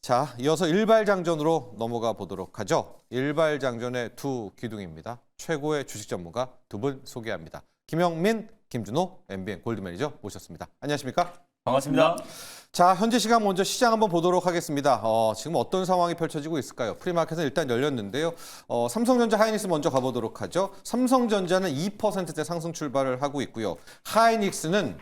자, 이어서 일발장전으로 넘어가 보도록 하죠. 일발장전의 두 기둥입니다. 최고의 주식 전문가 두 분 소개합니다. 김영민, 김준호, MBN 골드 매니저 모셨습니다. 안녕하십니까? 반갑습니다. 자, 현재 시간 먼저 시장 한번 보도록 하겠습니다. 지금 어떤 상황이 펼쳐지고 있을까요? 프리마켓은 일단 열렸는데요. 삼성전자 하이닉스 먼저 가보도록 하죠. 삼성전자는 2%대 상승 출발을 하고 있고요. 하이닉스는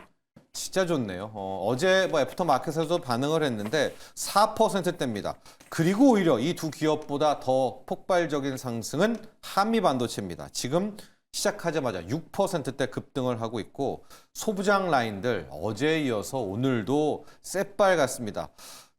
진짜 좋네요. 어제 애프터마켓에서도 반응을 했는데 4%대입니다. 그리고 오히려 이 두 기업보다 더 폭발적인 상승은 한미반도체입니다. 지금 시작하자마자 6%대 급등을 하고 있고 소부장 라인들 어제에 이어서 오늘도 쌔발 같습니다.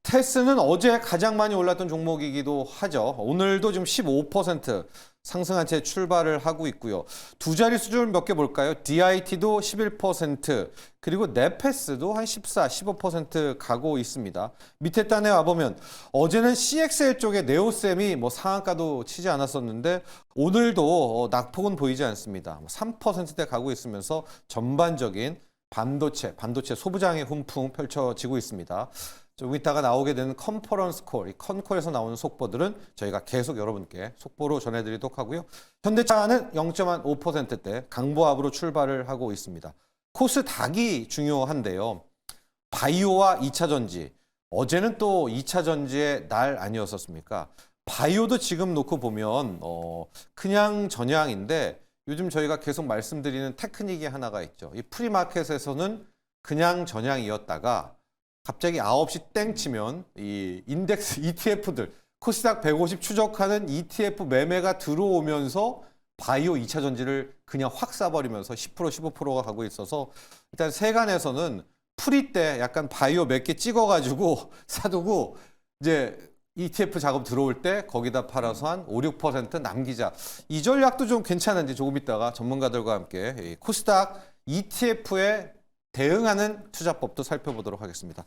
테스는 어제 가장 많이 올랐던 종목이기도 하죠. 오늘도 지금 15% 상승한 채 출발을 하고 있고요. 두 자리 수준을 몇 개 볼까요? DIT도 11%, 그리고 네페스도 한 14, 15% 가고 있습니다. 밑에 단에 와보면 어제는 CXL 쪽에 네오셈이 상한가도 치지 않았었는데 오늘도 낙폭은 보이지 않습니다. 3%대 가고 있으면서 전반적인 반도체 소부장의 훈풍 펼쳐지고 있습니다. 조금 이따가 나오게 되는 컨퍼런스 콜, 이 컨콜에서 나오는 속보들은 저희가 계속 여러분께 속보로 전해드리도록 하고요. 현대차는 0.5%대 강보합으로 출발을 하고 있습니다. 코스닥이 중요한데요. 바이오와 2차 전지, 어제는 또 2차 전지의 날 아니었었습니까? 바이오도 지금 놓고 보면 그냥 전향인데 요즘 저희가 계속 말씀드리는 테크닉이 하나가 있죠. 이 프리마켓에서는 그냥 전향이었다가 갑자기 9시 땡 치면 이 인덱스 ETF들, 코스닥 150 추적하는 ETF 매매가 들어오면서 바이오 2차 전지를 그냥 확 싸버리면서 10%, 15%가 가고 있어서 일단 세간에서는 프리 때 약간 바이오 몇 개 찍어가지고 사두고 이제 ETF 작업 들어올 때 거기다 팔아서 한 5, 6% 남기자. 이 전략도 좀 괜찮은지 조금 있다가 전문가들과 함께 이 코스닥 ETF에 대응하는 투자법도 살펴보도록 하겠습니다.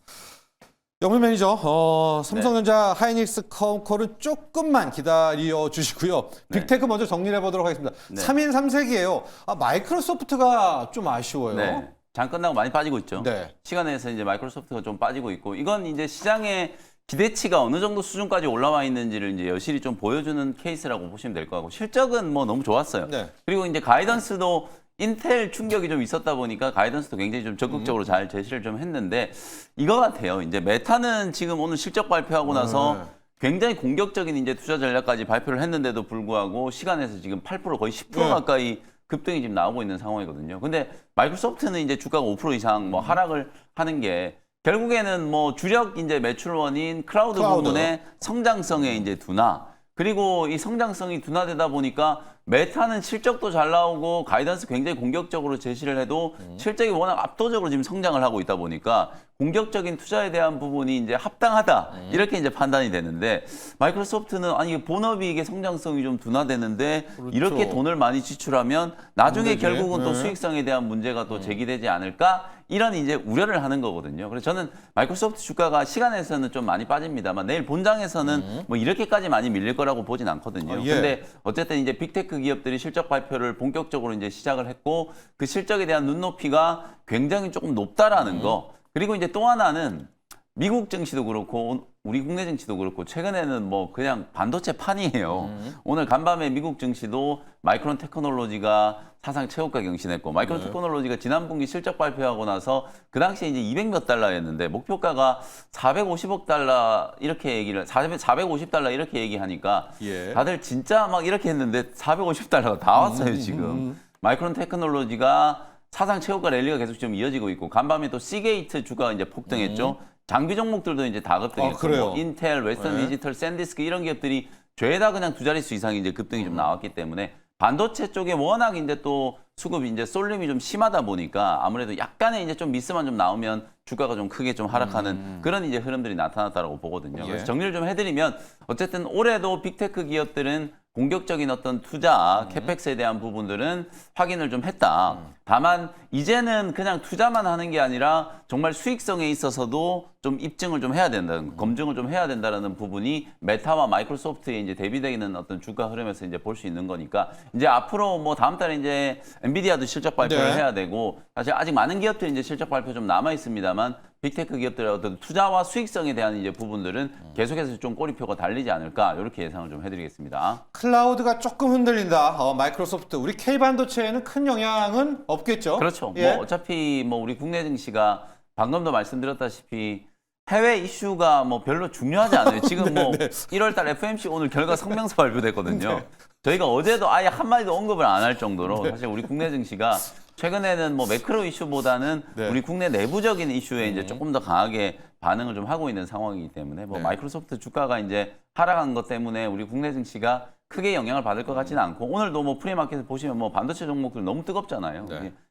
영민 매니저, 삼성전자 하이닉스 컨콜은 조금만 기다려 주시고요. 빅테크 먼저 정리를 해보도록 하겠습니다. 3인 3색이에요. 마이크로소프트가 좀 아쉬워요. 네. 장 끝나고 많이 빠지고 있죠. 네. 시간에서 이제 마이크로소프트가 좀 빠지고 있고, 이건 이제 시장의 기대치가 어느 정도 수준까지 올라와 있는지를 이제 여실히 좀 보여주는 케이스라고 보시면 될 것 같고, 실적은 너무 좋았어요. 네. 그리고 이제 가이던스도 인텔 충격이 좀 있었다 보니까 가이던스도 굉장히 좀 적극적으로 잘 제시를 좀 했는데, 이거 같아요. 이제 메타는 지금 오늘 실적 발표하고 나서 굉장히 공격적인 이제 투자 전략까지 발표를 했는데도 불구하고 시간에서 지금 8% 거의 10% 가까이 급등이 지금 나오고 있는 상황이거든요. 근데 마이크로소프트는 이제 주가가 5% 이상 하락을 하는 게 결국에는 주력 이제 매출원인 클라우드 부분의 성장성의 이제 둔화, 그리고 이 성장성이 둔화되다 보니까 메타는 실적도 잘 나오고 가이던스 굉장히 공격적으로 제시를 해도 실적이 워낙 압도적으로 지금 성장을 하고 있다 보니까 공격적인 투자에 대한 부분이 이제 합당하다 이렇게 이제 판단이 되는데, 마이크로소프트는 아니 본업이익의 성장성이 좀 둔화되는데 그렇죠. 이렇게 돈을 많이 지출하면 나중에 문제지. 결국은 또 수익성에 대한 문제가 또 제기되지 않을까, 이런 이제 우려를 하는 거거든요. 그래서 저는 마이크로소프트 주가가 시간에서는 좀 많이 빠집니다만 내일 본장에서는 이렇게까지 많이 밀릴 거라고 보진 않거든요. 근데 어쨌든 이제 빅테크 기업들이 실적 발표를 본격적으로 이제 시작을 했고, 그 실적에 대한 눈높이가 굉장히 조금 높다라는 거. 그리고 이제 또 하나는 미국 증시도 그렇고 우리 국내 증시도 그렇고 최근에는 그냥 반도체 판이에요. 오늘 간밤에 미국 증시도 마이크론 테크놀로지가 사상 최고가 경신했고, 마이크론 테크놀로지가 지난 분기 실적 발표하고 나서 그 당시에 이제 200몇 달러였는데 목표가가 450억 달러 이렇게 얘기를 450달러 이렇게 얘기하니까 다들 진짜 막 이렇게 했는데 450달러가 다 왔어요 지금. 마이크론 테크놀로지가 사상 최고가 랠리가 계속 좀 이어지고 있고, 간밤에 또 시게이트 주가가 이제 폭등했죠. 장비 종목들도 이제 다 급등했고, 인텔, 웨스턴 디지털, 샌디스크 이런 기업들이 죄다 그냥 두 자릿수 이상의 이제 급등이 좀 나왔기 때문에 반도체 쪽에 워낙 이제 또 수급이 이제 쏠림이 좀 심하다 보니까 아무래도 약간의 이제 좀 미스만 좀 나오면 주가가 좀 크게 좀 하락하는 그런 이제 흐름들이 나타났다고 보거든요. 그래서 정리를 좀 해드리면 어쨌든 올해도 빅테크 기업들은 공격적인 어떤 투자, 캐펙스에 대한 부분들은 확인을 좀 했다. 다만 이제는 그냥 투자만 하는 게 아니라 정말 수익성에 있어서도 좀 입증을 좀 해야 된다는, 검증을 좀 해야 된다는 부분이 메타와 마이크로소프트에 이제 대비되는 어떤 주가 흐름에서 이제 볼 수 있는 거니까, 이제 앞으로 다음 달에 이제 엔비디아도 실적 발표를 해야 되고, 사실 아직 많은 기업들이 이제 실적 발표 좀 남아 있습니다만 빅테크 기업들의 어떤 투자와 수익성에 대한 이제 부분들은 계속해서 좀 꼬리표가 달리지 않을까 이렇게 예상을 좀 해드리겠습니다. 클라우드가 조금 흔들린다. 마이크로소프트 우리 K 반도체에는 큰 영향은 없겠죠. 그렇죠. 예. 뭐 어차피 뭐 우리 국내 증시가 방금도 말씀드렸다시피 해외 이슈가 뭐 별로 중요하지 않아요. 지금 뭐 1월 달 FMC 오늘 결과 성명서 발표됐거든요. 저희가 어제도 아예 한마디도 언급을 안 할 정도로 사실 우리 국내 증시가 최근에는 뭐 매크로 이슈보다는 우리 국내 내부적인 이슈에 이제 조금 더 강하게 반응을 좀 하고 있는 상황이기 때문에 뭐 마이크로소프트 주가가 이제 하락한 것 때문에 우리 국내 증시가 크게 영향을 받을 것 같지는 않고 오늘도 뭐 프리마켓을 보시면 뭐 반도체 종목들 너무 뜨겁잖아요.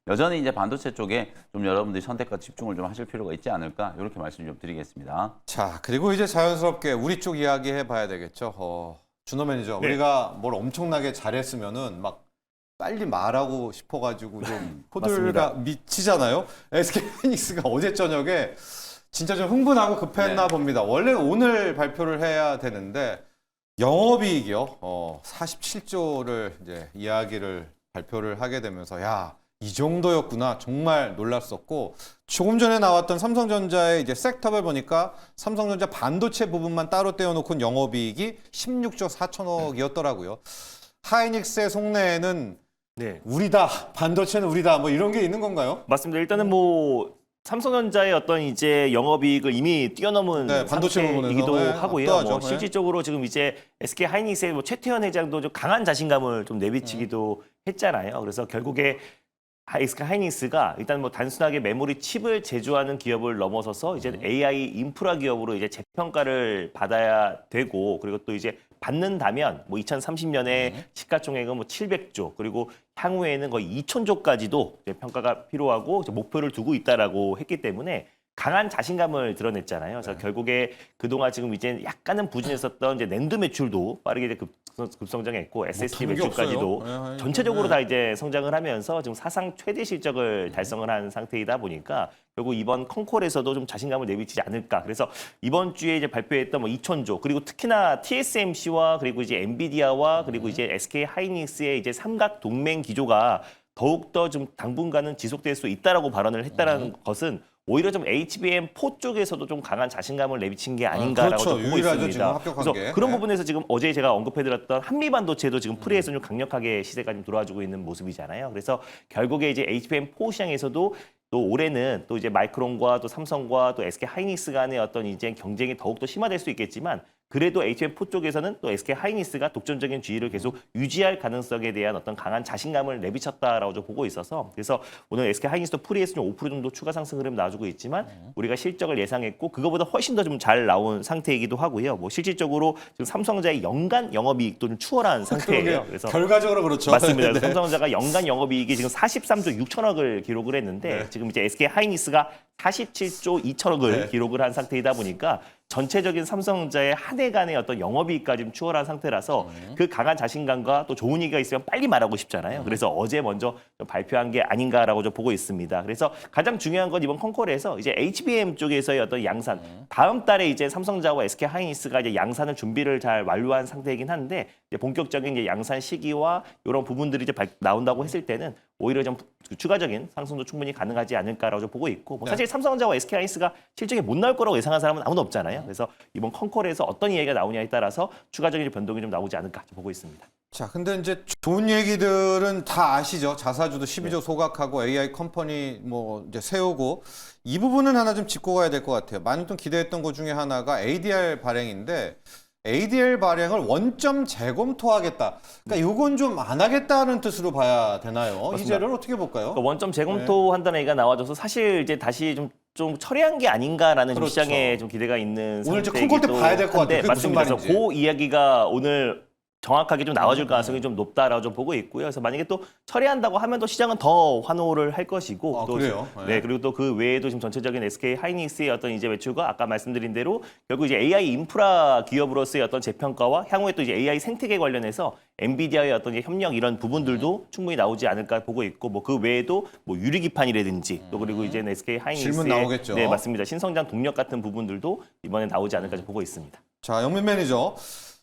여전히 이제 반도체 쪽에 좀 여러분들이 선택과 집중을 좀 하실 필요가 있지 않을까 이렇게 말씀 좀 드리겠습니다. 자, 그리고 이제 자연스럽게 우리 쪽 이야기 해봐야 되겠죠. 준호 매니저, 우리가 뭘 엄청나게 잘했으면은 막 빨리 말하고 싶어가지고 좀 포들가 미치잖아요. SK 하이닉스가 어제 저녁에 진짜 좀 흥분하고 급했나 봅니다. 원래 오늘 발표를 해야 되는데 영업이익이요. 47조를 이제 이야기를 발표를 하게 되면서 야, 이 정도였구나. 정말 놀랐었고 조금 전에 나왔던 삼성전자의 이제 섹터별 보니까 삼성전자 반도체 부분만 따로 떼어놓고 영업이익이 16조 4천억이었더라고요. 하이닉스의 속내에는 우리다, 반도체는 우리다, 뭐 이런 게 있는 건가요? 맞습니다. 일단은 뭐 삼성전자의 어떤 이제 영업이익을 이미 뛰어넘은 반도체 상태이기도 부분에서 하고요. 압도하죠. 뭐 실질적으로 지금 이제 SK 하이닉스의 뭐 최태원 회장도 좀 강한 자신감을 좀 내비치기도 했잖아요. 그래서 결국에 SK 하이닉스가 일단 뭐 단순하게 메모리 칩을 제조하는 기업을 넘어서서 이제 AI 인프라 기업으로 이제 재평가를 받아야 되고 그리고 또 이제 받는다면 뭐 2030년에 시가총액은 뭐 700조 그리고 향후에는 거의 2,000조까지도 평가가 필요하고 목표를 두고 있다라고 했기 때문에 강한 자신감을 드러냈잖아요. 그래서 결국에 그동안 지금 이제 약간은 부진했었던 이제 낸드 매출도 빠르게 이제 급성장했고 SSD 매출까지도 전체적으로 다 이제 성장을 하면서 지금 사상 최대 실적을 달성을 한 상태이다 보니까 결국 이번 컨콜에서도 좀 자신감을 내비치지 않을까. 그래서 이번 주에 이제 발표했던 뭐 2,000조 그리고 특히나 TSMC와 그리고 이제 엔비디아와 그리고 이제 SK 하이닉스의 이제 삼각 동맹 기조가 더욱더 좀 당분간은 지속될 수 있다라고 발언을 했다라는 것은 오히려 좀 HBM4 쪽에서도 좀 강한 자신감을 내비친 게 아닌가라고 그렇죠. 좀 보고 유일하죠, 있습니다. 지금 합격한 그래서 게. 그런 부분에서 지금 어제 제가 언급해드렸던 한미반도체도 지금 프리에서 좀 강력하게 시세가 좀 들어와주고 있는 모습이잖아요. 그래서 결국에 이제 HBM4 시장에서도 또 올해는 또 이제 마이크론과 또 삼성과 또 SK 하이닉스 간의 어떤 이제 경쟁이 더욱더 심화될 수 있겠지만 그래도 HBM4 쪽에서는 또 SK 하이닉스가 독점적인 지위를 계속 유지할 가능성에 대한 어떤 강한 자신감을 내비쳤다라고 좀 보고 있어서 그래서 오늘 SK 하이닉스도 프리에서 좀 5% 정도 추가 상승 흐름 나와주고 있지만 우리가 실적을 예상했고 그거보다 훨씬 더 좀 잘 나온 상태이기도 하고요. 뭐 실질적으로 지금 삼성전자의 연간 영업이익도 좀 추월한 상태예요. 그래서 결과적으로 그렇죠. 맞습니다. 삼성전자가 연간 영업이익이 지금 43조 6천억을 기록을 했는데 지금 이제 SK 하이닉스가 47조 2천억을 기록을 한 상태이다 보니까 전체적인 삼성전자의 한 해간의 어떤 영업이익까지 좀 추월한 상태라서 그 강한 자신감과 또 좋은 얘기가 있으면 빨리 말하고 싶잖아요. 그래서 어제 먼저 좀 발표한 게 아닌가라고 좀 보고 있습니다. 그래서 가장 중요한 건 이번 컨콜에서 이제 HBM 쪽에서의 어떤 양산, 다음 달에 이제 삼성전자와 SK 하이닉스가 이제 양산을 준비를 잘 완료한 상태이긴 한데 이제 본격적인 이제 양산 시기와 이런 부분들이 이제 나온다고 했을 때는 오히려 좀 추가적인 상승도 충분히 가능하지 않을까라고 좀 보고 있고 뭐 사실 삼성전자와 SK 하이닉스가 실적이 못 나올 거라고 예상한 사람은 아무도 없잖아요. 그래서 이번 컨콜에서 어떤 이야기가 나오냐에 따라서 추가적인 변동이 좀 나오지 않을까 보고 있습니다. 자, 근데 이제 좋은 얘기들은 다 아시죠? 자사주도 12조 소각하고 AI 컴퍼니 뭐 이제 세우고 이 부분은 하나 좀 짚고 가야 될 것 같아요. 많이 좀 기대했던 것 중에 하나가 ADR 발행인데 ADR 발행을 원점 재검토하겠다. 그러니까 이건 좀 안 하겠다는 뜻으로 봐야 되나요? 맞습니다. 이제를 어떻게 볼까요? 그러니까 원점 재검토한다는 얘기가 나와줘서 사실 이제 다시 좀 처리한 게 아닌가라는 좀 그렇죠. 시장에 좀 기대가 있는 오늘 이제 상태이기도 콩콜 때 봐야 될 것 같아요. 한데 그게 무슨 맞습니다. 그래서 말인지. 그 이야기가 오늘 정확하게 좀 나와줄 가능성이 좀 높다라고 좀 보고 있고요. 그래서 만약에 또 처리한다고 하면 또 시장은 더 환호를 할 것이고, 또 그래요? 네, 그리고 또 그 외에도 지금 전체적인 SK 하이닉스의 어떤 이제 매출과 아까 말씀드린 대로 결국 이제 AI 인프라 기업으로서의 어떤 재평가와 향후에 또 이제 AI 생태계 관련해서 엔비디아의 어떤 이제 협력 이런 부분들도 충분히 나오지 않을까 보고 있고, 뭐 그 외에도 뭐 유리기판이라든지 또 그리고 이제 SK 하이닉스의 질문 나오겠죠. 네, 맞습니다. 신성장 동력 같은 부분들도 이번에 나오지 않을까 보고 있습니다. 자, 영민 매니저.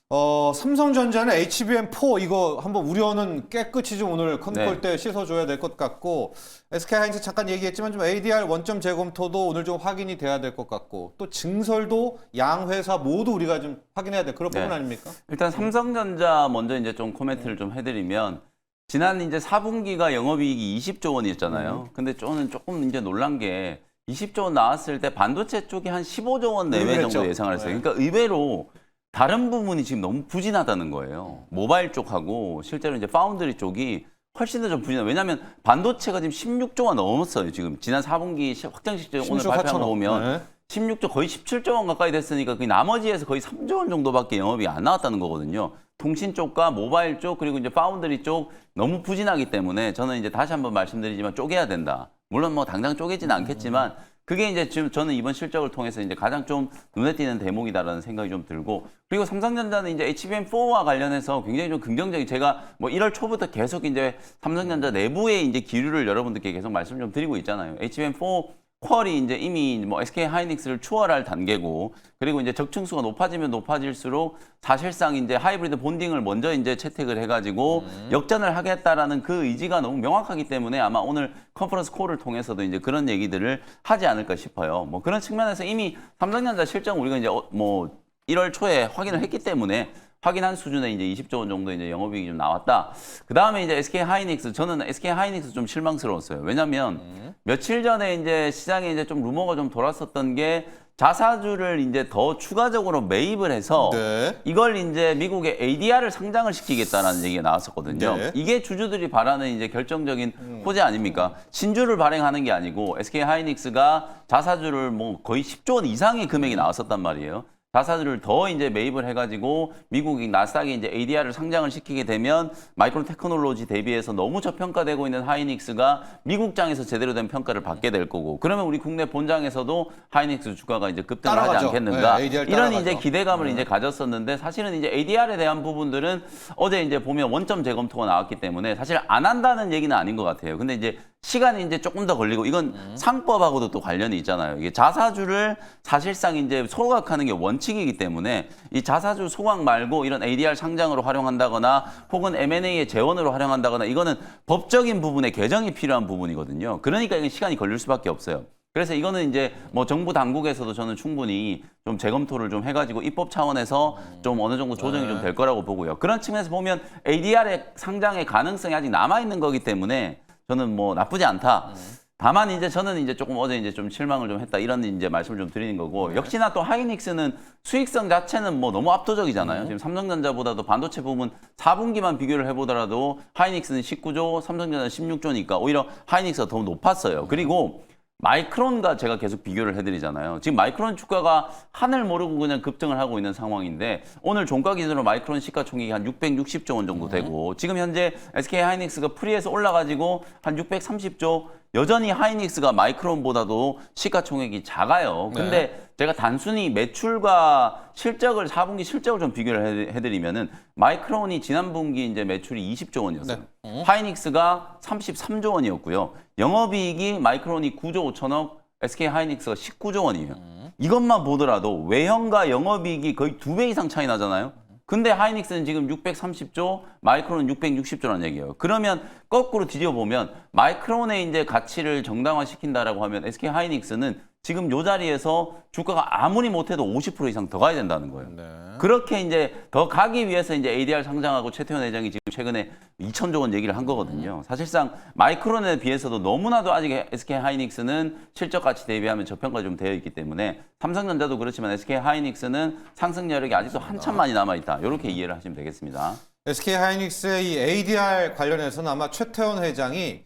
삼성전자는 HBM4 이거 한번 우려는 깨끗이 좀 오늘 컨콜 네. 때 씻어줘야 될 것 같고 SK하이닉스 잠깐 얘기했지만 좀 ADR 원점 재검토도 오늘 좀 확인이 돼야 될 것 같고 또 증설도 양 회사 모두 우리가 좀 확인해야 될 그런 부분 네. 아닙니까? 일단 삼성전자 먼저 이제 좀 코멘트를 좀 해드리면 지난 이제 4분기가 영업이익이 20조 원이었잖아요. 근데 저는 조금 이제 놀란 게 20조 원 나왔을 때 반도체 쪽이 한 15조 원 내외 그랬죠. 정도 예상을 했어요. 네. 그러니까 의외로 다른 부분이 지금 너무 부진하다는 거예요. 모바일 쪽하고 실제로 이제 파운드리 쪽이 훨씬 더 좀 부진해요. 왜냐하면 반도체가 지금 16조가 넘었어요. 지금 지난 4분기 확정 실적 오늘 16조 발표한 거 4천억. 보면 네. 16조 거의 17조 원 가까이 됐으니까 그 나머지에서 거의 3조 원 정도밖에 영업이 안 나왔다는 거거든요. 통신 쪽과 모바일 쪽 그리고 이제 파운드리 쪽 너무 부진하기 때문에 저는 이제 다시 한번 말씀드리지만 쪼개야 된다. 물론 뭐 당장 쪼개지는 않겠지만 그게 이제 지금 저는 이번 실적을 통해서 이제 가장 좀 눈에 띄는 대목이다라는 생각이 좀 들고 그리고 삼성전자는 이제 HBM4와 관련해서 굉장히 좀 긍정적인 제가 뭐 1월 초부터 계속 이제 삼성전자 내부의 이제 기류를 여러분들께 계속 말씀 좀 드리고 있잖아요. HBM4 퀄이 이제 이미 뭐 SK 하이닉스를 추월할 단계고 그리고 이제 적층수가 높아지면 높아질수록 사실상 이제 하이브리드 본딩을 먼저 이제 채택을 해가지고 역전을 하겠다라는 그 의지가 너무 명확하기 때문에 아마 오늘 컨퍼런스 콜을 통해서도 이제 그런 얘기들을 하지 않을까 싶어요. 뭐 그런 측면에서 이미 삼성전자 실적 우리가 이제 뭐 1월 초에 확인을 했기 때문에 확인한 수준의 이제 20조 원 정도 이제 영업이익이 좀 나왔다. 그 다음에 이제 SK 하이닉스 저는 SK 하이닉스 좀 실망스러웠어요. 왜냐면 며칠 전에 이제 시장에 이제 좀 루머가 좀 돌았었던 게 자사주를 이제 더 추가적으로 매입을 해서 네. 이걸 이제 미국의 ADR을 상장을 시키겠다라는 얘기가 나왔었거든요. 네. 이게 주주들이 바라는 이제 결정적인 호재 아닙니까? 신주를 발행하는 게 아니고 SK 하이닉스가 자사주를 뭐 거의 10조 원 이상의 금액이 나왔었단 말이에요. 자사주를 더 이제 매입을 해가지고 미국이 나스닥에 이제 ADR을 상장을 시키게 되면 마이크론 테크놀로지 대비해서 너무 저평가되고 있는 하이닉스가 미국장에서 제대로 된 평가를 받게 될 거고 그러면 우리 국내 본장에서도 하이닉스 주가가 이제 급등을 하지 따라가죠. 않겠는가 네, ADR 이런 따라가죠. 이제 기대감을 이제 가졌었는데 사실은 이제 ADR에 대한 부분들은 어제 이제 보면 원점 재검토가 나왔기 때문에 사실 안 한다는 얘기는 아닌 것 같아요. 근데 이제 시간이 이제 조금 더 걸리고 이건 상법하고도 또 관련이 있잖아요. 이게 자사주를 사실상 이제 소각하는 게 원칙이기 때문에 이 자사주 소각 말고 이런 ADR 상장으로 활용한다거나 혹은 M&A의 재원으로 활용한다거나 이거는 법적인 부분에 개정이 필요한 부분이거든요. 그러니까 이건 시간이 걸릴 수밖에 없어요. 그래서 이거는 이제 뭐 정부 당국에서도 저는 충분히 좀 재검토를 좀 해가지고 입법 차원에서 좀 어느 정도 조정이 좀 될 거라고 보고요. 그런 측면에서 보면 ADR의 상장의 가능성이 아직 남아 있는 거기 때문에 저는 뭐 나쁘지 않다. 다만 이제 저는 이제 조금 어제 이제 좀 실망을 좀 했다 이런 이제 말씀을 좀 드리는 거고 역시나 또 하이닉스는 수익성 자체는 뭐 너무 압도적이잖아요. 지금 삼성전자보다도 반도체 부분 4분기만 비교를 해보더라도 하이닉스는 19조, 삼성전자는 16조니까 오히려 하이닉스가 더 높았어요. 그리고 마이크론과 제가 계속 비교를 해드리잖아요. 지금 마이크론 주가가 하늘 모르고 그냥 급등을 하고 있는 상황인데 오늘 종가 기준으로 마이크론 시가총액이 한 660조 원 정도 되고 지금 현재 SK 하이닉스가 프리에서 올라가지고 한 630조 여전히 하이닉스가 마이크론보다도 시가총액이 작아요. 근데 제가 단순히 매출과 실적을 4분기 실적을 좀 비교를 해드리면은 마이크론이 지난 분기 이제 매출이 20조 원이었어요. 하이닉스가 33조 원이었고요. 영업이익이 마이크론이 9조 5천억, SK 하이닉스가 19조 원이에요. 이것만 보더라도 외형과 영업이익이 거의 2배 이상 차이 나잖아요. 근데 하이닉스는 지금 630조, 마이크론은 660조라는 얘기예요. 그러면 거꾸로 뒤져보면 마이크론의 이제 가치를 정당화시킨다라고 하면 SK 하이닉스는 지금 요 자리에서 주가가 아무리 못해도 50% 이상 더 가야 된다는 거예요. 네. 그렇게 이제 더 가기 위해서 이제 ADR 상장하고 최태원 회장이 지금 최근에 2천조 원 얘기를 한 거거든요. 사실상 마이크론에 비해서도 너무나도 아직 SK 하이닉스는 실적 가치 대비하면 저평가 좀 되어 있기 때문에 삼성전자도 그렇지만 SK 하이닉스는 상승 여력이 아직도 한참 많이 남아 있다. 이렇게 이해를 하시면 되겠습니다. SK 하이닉스의 이 ADR 관련해서는 아마 최태원 회장이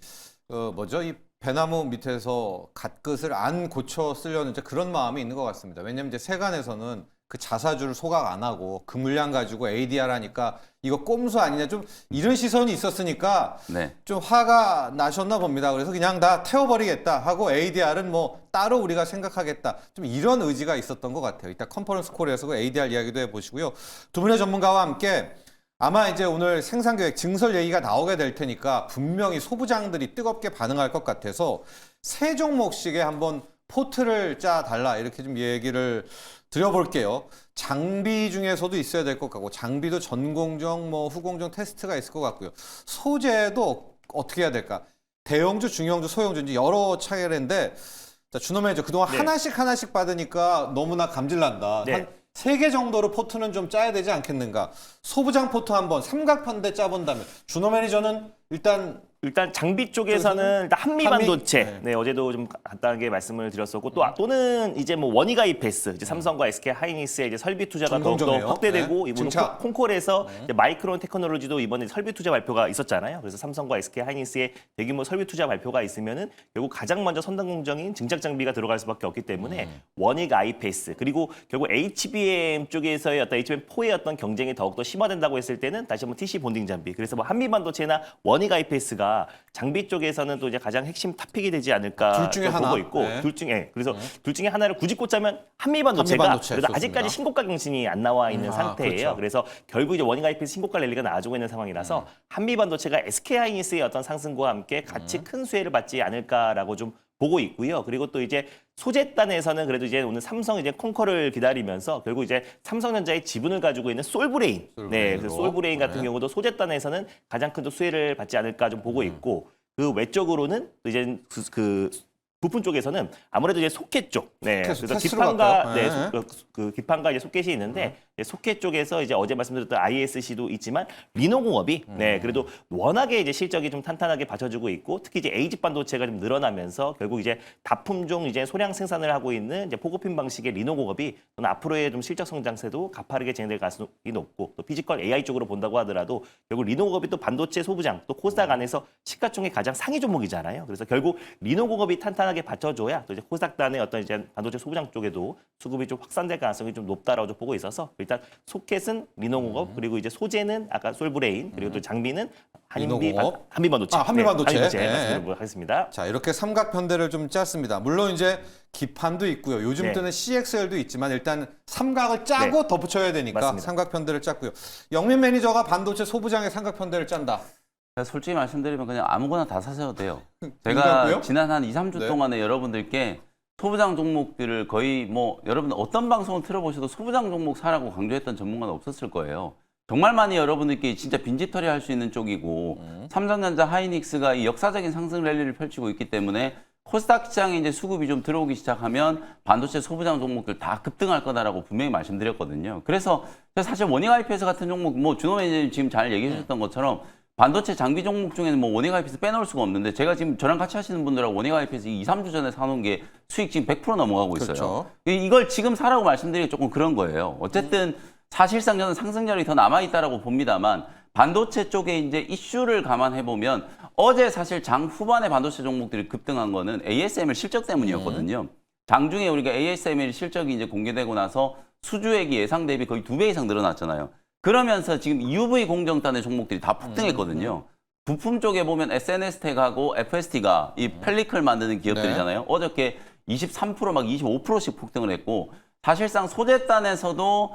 이 배나무 밑에서 갓끝을 안 고쳐 쓰려는 이제 그런 마음이 있는 것 같습니다. 왜냐하면 이제 세간에서는 그 자사주를 소각 안 하고 그 물량 가지고 ADR 하니까 이거 꼼수 아니냐 좀 이런 시선이 있었으니까 네. 좀 화가 나셨나 봅니다. 그래서 그냥 다 태워버리겠다 하고 ADR은 뭐 따로 우리가 생각하겠다. 좀 이런 의지가 있었던 것 같아요. 이따 컨퍼런스 콜에서 그 ADR 이야기도 해보시고요. 두 분의 전문가와 함께 아마 이제 오늘 생산계획 증설 얘기가 나오게 될 테니까 분명히 소부장들이 뜨겁게 반응할 것 같아서 세 종목씩에 한번 포트를 짜 달라 이렇게 좀 얘기를 드려볼게요. 장비 중에서도 있어야 될 것 같고 장비도 전공정, 뭐 후공정 테스트가 있을 것 같고요. 소재도 어떻게 해야 될까? 대형주, 중형주, 소형주 이제 여러 차례인데 자, 준호 매니저 그동안 네. 하나씩 받으니까 너무나 감질난다. 네. 한 3개 정도로 포트는 좀 짜야 되지 않겠는가? 소부장 포트 한번 삼각편대 짜본다면 준호 매니저는 일단 장비 쪽에서는 일단 한미 반도체, 한미? 네, 어제도 좀 간단하게 말씀을 드렸었고 또는 이제 뭐 원희가입 패스, 이제 삼성과 SK 하이닉스의 이제 설비 투자가 더욱더 전공정이에요. 확대되고 네. 이번 증차. 콩콜에서 이제 마이크론 테크놀로지도 이번에 설비 투자 발표가 있었잖아요. 그래서 삼성과 SK 하이닉스의 대규모 설비 투자 발표가 있으면은 결국 가장 먼저 선단 공정인 증착 장비가 들어갈 수밖에 없기 때문에 원희가입 패스 그리고 결국 HBM 쪽에서의 어떤 HBM4의 어떤 경쟁이 더욱더 심화된다고 했을 때는 다시 한번 TC 본딩 장비. 그래서 뭐 한미 반도체나 원희가입 패스가 장비 쪽에서는 또 이제 가장 핵심 탑픽이 되지 않을까 둘 중에 좀 하나. 보고 있고 네. 둘 중에 하나를 굳이 꼽자면 한미 반도체가 한미 반도체 그래도 좋습니다. 아직까지 신고가 경신이 안 나와 있는 상태예요. 그렇죠. 그래서 결국 이제 원인가 IPS 신고가 랠리가 나와주고 있는 상황이라서 한미 반도체가 SK 하이닉스의 어떤 상승과 함께 같이 큰 수혜를 받지 않을까라고 좀 보고 있고요. 그리고 또 이제 소재단에서는 그래도 이제 오늘 삼성 이제 콩커를 기다리면서 결국 이제 삼성전자의 지분을 가지고 있는 솔브레인, 네, 그래서 솔브레인 같은 네. 경우도 소재단에서는 가장 큰 또 수혜를 받지 않을까 좀 보고 있고 그 외적으로는 또 이제 그 부품 쪽에서는 아무래도 이제 소켓 쪽, 네, 소켓, 그래서 테스트로 기판과 갈까요? 네. 그 기판과 이제 소켓이 있는데 이제 소켓 쪽에서 이제 어제 말씀드렸던 ISC도 있지만 리노공업이 네 그래도 워낙에 이제 실적이 좀 탄탄하게 받쳐주고 있고 특히 이제 에이지 반도체가 좀 늘어나면서 결국 이제 다품종 이제 소량 생산을 하고 있는 이제 포고핀 방식의 리노공업이 저는 앞으로의 좀 실적 성장세도 가파르게 진행될 가능성이 높고 또 피지컬 AI 쪽으로 본다고 하더라도 결국 리노공업이 또 반도체 소부장 또 코스닥 안에서 시가총액 가장 상위 종목이잖아요. 그래서 결국 리노공업이 탄탄하게 받쳐줘야 또 이제 코스닥단의 어떤 이제 반도체 소부장 쪽에도 수급이 좀 확산될 가능성이 좀 높다라고 좀 보고 있어서 일단 소켓은 리노공업 그리고 이제 소재는 아까 솔브레인 그리고 또 장비는 리노공업. 한미 반도체 한미 반도체. 네. 말씀드리도록 하겠습니다. 자, 이렇게 삼각편대를 좀 짰습니다. 물론 이제 기판도 있고요. 요즘 네. 때는 CXL도 있지만 일단 삼각을 짜고 덧붙여야 되니까 맞습니다. 삼각편대를 짰고요. 영민 매니저가 반도체 소부장의 삼각편대를 짠다. 제가 솔직히 말씀드리면 그냥 아무거나 다 사셔도 돼요. 그런가요? 제가 지난 한 2, 3주 네. 동안에 여러분들께 소부장 종목들을 거의 뭐 여러분 어떤 방송을 틀어보셔도 소부장 종목 사라고 강조했던 전문가는 없었을 거예요. 정말 많이 여러분들께 진짜 빈집털이 할 수 있는 쪽이고 삼성전자 하이닉스가 이 역사적인 상승 랠리를 펼치고 있기 때문에 코스닥 시장에 이제 수급이 좀 들어오기 시작하면 반도체 소부장 종목들 다 급등할 거다라고 분명히 말씀드렸거든요. 그래서 사실 원익IPS 같은 종목 뭐 준호 매니저님 지금 잘 얘기해 주셨던 것처럼 반도체 장비 종목 중에는 뭐 원익IPS 빼놓을 수가 없는데 제가 지금 저랑 같이 하시는 분들하고 원익IPS 2, 3주 전에 사놓은 게 수익 지금 100% 넘어가고 있어요. 그렇죠. 이걸 지금 사라고 말씀드리기 조금 그런 거예요. 어쨌든 사실상 저는 상승률이 더 남아있다라고 봅니다만 반도체 쪽에 이제 이슈를 감안해 보면 어제 사실 장 후반에 반도체 종목들이 급등한 거는 ASML 실적 때문이었거든요. 장중에 우리가 ASML 실적이 이제 공개되고 나서 수주액이 예상 대비 거의 2배 이상 늘어났잖아요. 그러면서 지금 EUV 공정단의 종목들이 다 폭등했거든요. 부품 쪽에 보면 SNS텍하고 FST가 이 펠리클 만드는 기업들이잖아요. 어저께 23% 막 25%씩 폭등을 했고 사실상 소재단에서도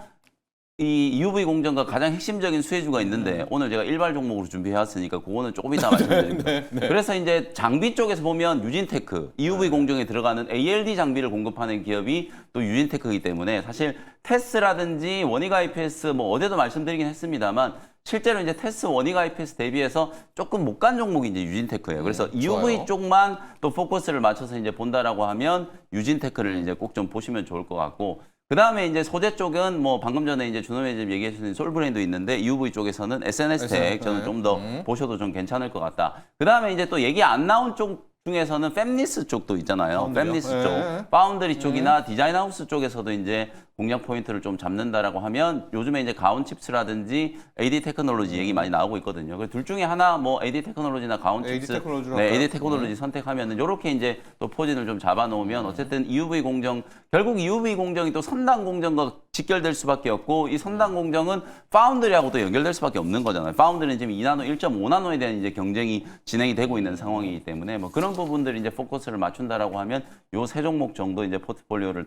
이 EUV 공정과 가장 핵심적인 수혜주가 있는데 오늘 제가 일발 종목으로 준비해왔으니까 그거는 조금 이따 말씀드립니다. 그래서 이제 장비 쪽에서 보면 유진테크, EUV 공정에 들어가는 ALD 장비를 공급하는 기업이 또 유진테크이기 때문에 사실 테스라든지 원익IPS 뭐 어제도 말씀드리긴 했습니다만 실제로 이제 테스 원익IPS 대비해서 조금 못 간 종목이 이제 유진테크예요. 그래서 EUV 좋아요. 쪽만 또 포커스를 맞춰서 이제 본다라고 하면 유진테크를 이제 꼭 좀 보시면 좋을 것 같고 그 다음에 이제 소재 쪽은 뭐 방금 전에 이제 준호 매니저 얘기해 주신 솔브레인도 있는데 EUV 쪽에서는 SNS텍 저는 좀 더 보셔도 좀 괜찮을 것 같다. 그 다음에 이제 또 얘기 안 나온 쪽 중에서는 팹리스 쪽도 있잖아요. 파운드리요? 팹리스 예. 쪽, 파운드리 쪽이나 디자인하우스 쪽에서도 이제 공략 포인트를 좀 잡는다라고 하면 요즘에 이제 가온칩스라든지 AD 테크놀로지 얘기 많이 나오고 있거든요. 그래서 둘 중에 하나 뭐 AD 테크놀로지나 가온칩스, AD 테크놀로지로 네, 할까요? AD 테크놀로지 선택하면은 이렇게 이제 또 포진을 좀 잡아놓으면 어쨌든 EUV 공정 결국 EUV 공정이 또 선단 공정과 직결될 수밖에 없고 이 선단 공정은 파운드리하고 또 연결될 수밖에 없는 거잖아요. 파운드리는 지금 2나노, 1.5나노에 대한 이제 경쟁이 진행이 되고 있는 상황이기 때문에 뭐 그런 부분들 이제 포커스를 맞춘다라고 하면 요 세 종목 정도 이제 포트폴리오를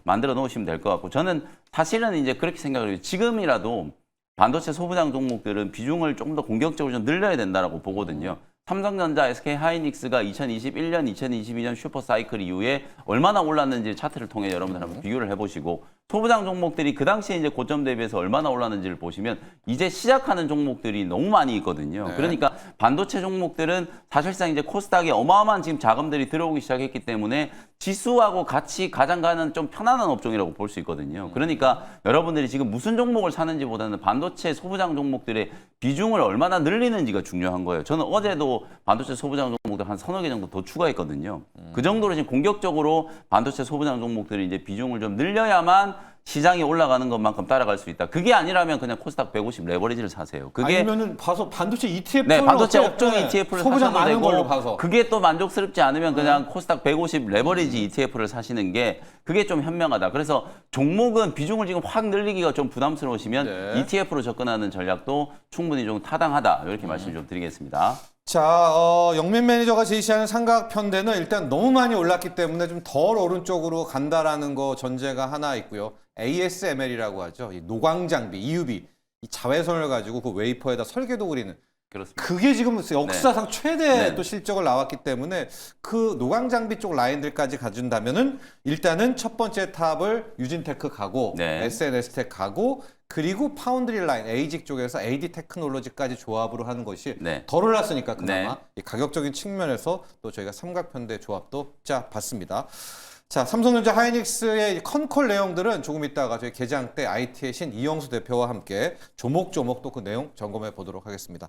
만들어 놓으시면 될 것 같고 저는 사실은 이제 그렇게 생각을 해요. 지금이라도 반도체 소부장 종목들은 비중을 조금 더 공격적으로 좀 늘려야 된다라고 보거든요. 삼성전자, SK하이닉스가 2021년, 2022년 슈퍼사이클 이후에 얼마나 올랐는지 차트를 통해 여러분들 한번 비교를 해보시고 소부장 종목들이 그 당시에 이제 고점 대비해서 얼마나 올랐는지를 보시면 이제 시작하는 종목들이 너무 많이 있거든요. 네. 그러니까 반도체 종목들은 사실상 이제 코스닥에 어마어마한 지금 자금들이 들어오기 시작했기 때문에 지수하고 같이 가장 가는 좀 편안한 업종이라고 볼 수 있거든요. 그러니까 여러분들이 지금 무슨 종목을 사는지보다는 반도체 소부장 종목들의 비중을 얼마나 늘리는지가 중요한 거예요. 저는 어제도 반도체 소부장 종목들 한 서너 개 정도 더 추가했거든요. 그 정도로 지금 공격적으로 반도체 소부장 종목들이 이제 비중을 좀 늘려야만 시장이 올라가는 것만큼 따라갈 수 있다. 그게 아니라면 그냥 코스닥 150 레버리지를 사세요. 그게 아니면은 봐서 반도체 ETF를 네, 반도체 업종 ETF를 소부장 사셔도 많은 되고 걸로 봐서 그게 또 만족스럽지 않으면 그냥 코스닥 150 레버리지 ETF를 사시는 게 그게 좀 현명하다. 그래서 종목은 비중을 지금 확 늘리기가 좀 부담스러우시면 네. ETF로 접근하는 전략도 충분히 좀 타당하다. 이렇게 말씀 좀 드리겠습니다. 자, 영민 매니저가 제시하는 삼각편대는 일단 너무 많이 올랐기 때문에 좀 덜 오른쪽으로 간다라는 거 전제가 하나 있고요. ASML이라고 하죠. 이 노광장비, EUV, 이 자외선을 가지고 그 웨이퍼에다 설계도 그리는 그렇습니다. 그게 지금 역사상 최대 네. 또 실적을 나왔기 때문에 그 노광장비 쪽 라인들까지 가준다면은 일단은 첫 번째 탑을 유진테크 가고 네. SNS텍 가고 그리고 파운드리 라인 에이직 쪽에서 AD 테크놀로지까지 조합으로 하는 것이 네. 덜 올랐으니까 그나마 네. 이 가격적인 측면에서 또 저희가 삼각편대 조합도 짜봤습니다. 자, 삼성전자 하이닉스의 컨콜 내용들은 조금 이따가 저희 개장 때 IT의 신 이영수 대표와 함께 조목조목 또 그 내용 점검해 보도록 하겠습니다.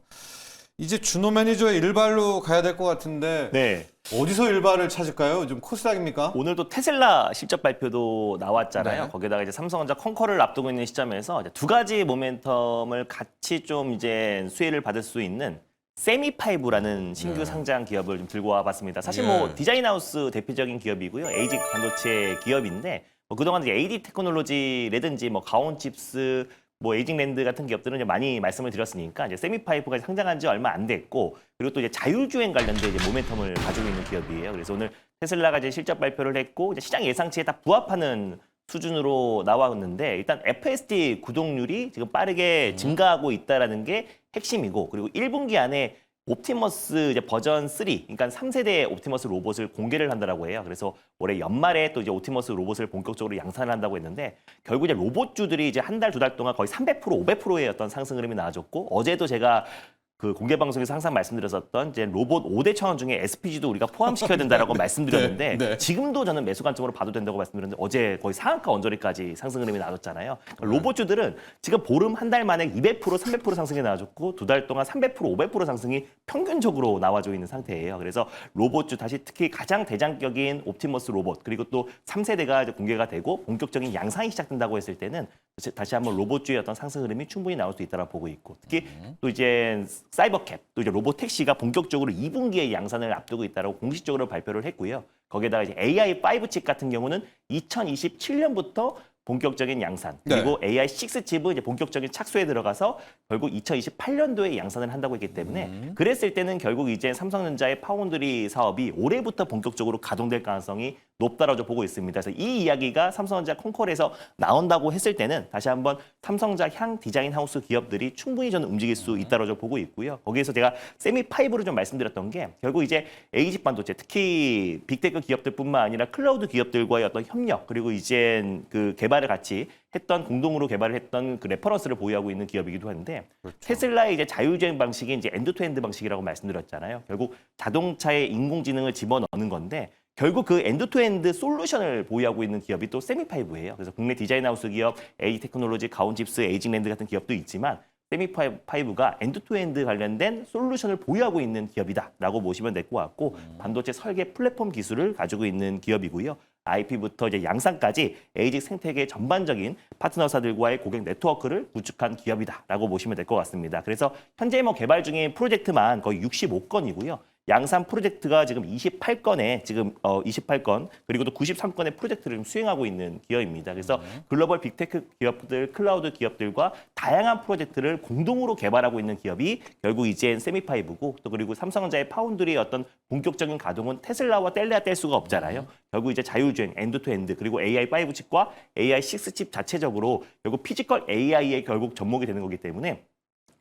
이제 준호 매니저의 일발로 가야 될 것 같은데 네. 어디서 일발을 찾을까요? 좀 코스닥입니까? 오늘도 테슬라 실적 발표도 나왔잖아요. 네. 거기다가 이제 삼성전자 컨커를 앞두고 있는 시점에서 이제 두 가지 모멘텀을 같이 좀 이제 수혜를 받을 수 있는 세미파이브라는 신규 상장 기업을 좀 들고 와봤습니다. 사실 뭐 네. 디자인하우스 대표적인 기업이고요. 에이직 반도체 기업인데 뭐 그동안 이제 AD 테크놀로지라든지 뭐 가온칩스 뭐 에이징랜드 같은 기업들은 이제 많이 말씀을 드렸으니까 이제 세미파이브가 상장한 지 얼마 안 됐고 그리고 또 이제 자율주행 관련된 이제 모멘텀을 가지고 있는 기업이에요. 그래서 오늘 테슬라가 이제 실적 발표를 했고 이제 시장 예상치에 딱 부합하는 수준으로 나왔는데 일단 FSD 구독률이 지금 빠르게 증가하고 있다라는 게 핵심이고 그리고 1분기 안에 옵티머스 이제 버전 3, 그러니까 3세대 옵티머스 로봇을 공개를 한다라고 해요. 그래서 올해 연말에 또 이제 옵티머스 로봇을 본격적으로 양산을 한다고 했는데 결국 이제 로봇주들이 이제 한 달, 두 달 동안 거의 300%, 500%의 어떤 상승 흐름이 나와줬고 어제도 제가 그 공개 방송에서 항상 말씀드렸었던 이제 로봇 5대 천원 중에 SPG도 우리가 포함시켜야 된다라고 말씀드렸는데 네. 지금도 저는 매수 관점으로 봐도 된다고 말씀드렸는데 어제 거의 상한가 언저리까지 상승 흐름이 나왔잖아요. 그러니까 로봇주들은 지금 보름 한 달 만에 200%, 300% 상승이 나와줬고 두 달 동안 300%, 500% 상승이 평균적으로 나와줘 있는 상태예요. 그래서 로봇주 다시 특히 가장 대장격인 옵티머스 로봇 그리고 또 3세대가 이제 공개가 되고 본격적인 양상이 시작된다고 했을 때는 다시 한번 로봇주의 어떤 상승 흐름이 충분히 나올 수 있다고 보고 있고 특히 또 이제 사이버캡 또 이제 로봇 택시가 본격적으로 2분기에 양산을 앞두고 있다고 공식적으로 발표를 했고요. 거기에다가 이제 AI5 칩 같은 경우는 2027년부터 본격적인 양산 그리고 AI6 칩은 이제 본격적인 착수에 들어가서 결국 2028년도에 양산을 한다고 했기 때문에 그랬을 때는 결국 이제 삼성전자의 파운드리 사업이 올해부터 본격적으로 가동될 가능성이 높다라고 보고 있습니다. 그래서 이 이야기가 삼성전자 콘콜에서 나온다고 했을 때는 다시 한번 삼성전자 향 디자인 하우스 기업들이 충분히 저는 움직일 수 있다라고 보고 있고요. 거기에서 제가 세미5를 좀 말씀드렸던 게 결국 이제 에이직 반도체 특히 빅테크 기업들뿐만 아니라 클라우드 기업들과의 어떤 협력 그리고 이제 그 개발을 같이 했던 공동으로 개발을 했던 그 레퍼런스를 보유하고 있는 기업이기도 한데 테슬라의 이제 자율주행 방식이 이제 엔드투엔드 방식이라고 말씀드렸잖아요. 결국 자동차에 인공지능을 집어넣는 건데 결국 그 엔드투엔드 솔루션을 보유하고 있는 기업이 또 세미파이브예요. 그래서 국내 디자인하우스 기업, 에이테크놀로지, 가온칩스, 에이징랜드 같은 기업도 있지만 세미파이브가 엔드투엔드 관련된 솔루션을 보유하고 있는 기업이다라고 보시면 될 것 같고 반도체 설계 플랫폼 기술을 가지고 있는 기업이고요. IP부터 이제 양산까지 에이직 생태계 전반적인 파트너사들과의 고객 네트워크를 구축한 기업이다라고 보시면 될 것 같습니다. 그래서 현재 뭐 개발 중인 프로젝트만 거의 65건이고요. 양산 프로젝트가 지금 28건에 지금 28건 그리고 또 93건의 프로젝트를 좀 수행하고 있는 기업입니다. 그래서 글로벌 빅테크 기업들, 클라우드 기업들과 다양한 프로젝트를 공동으로 개발하고 있는 기업이 결국 이젠 세미파이브고 또 그리고 삼성전자의 파운드리의 어떤 본격적인 가동은 테슬라와 뗄래야 뗄 수가 없잖아요. 결국 이제 자율주행 엔드투엔드 그리고 AI5 칩과 AI6 칩 자체적으로 결국 피지컬 AI의 결국 접목이 되는 거기 때문에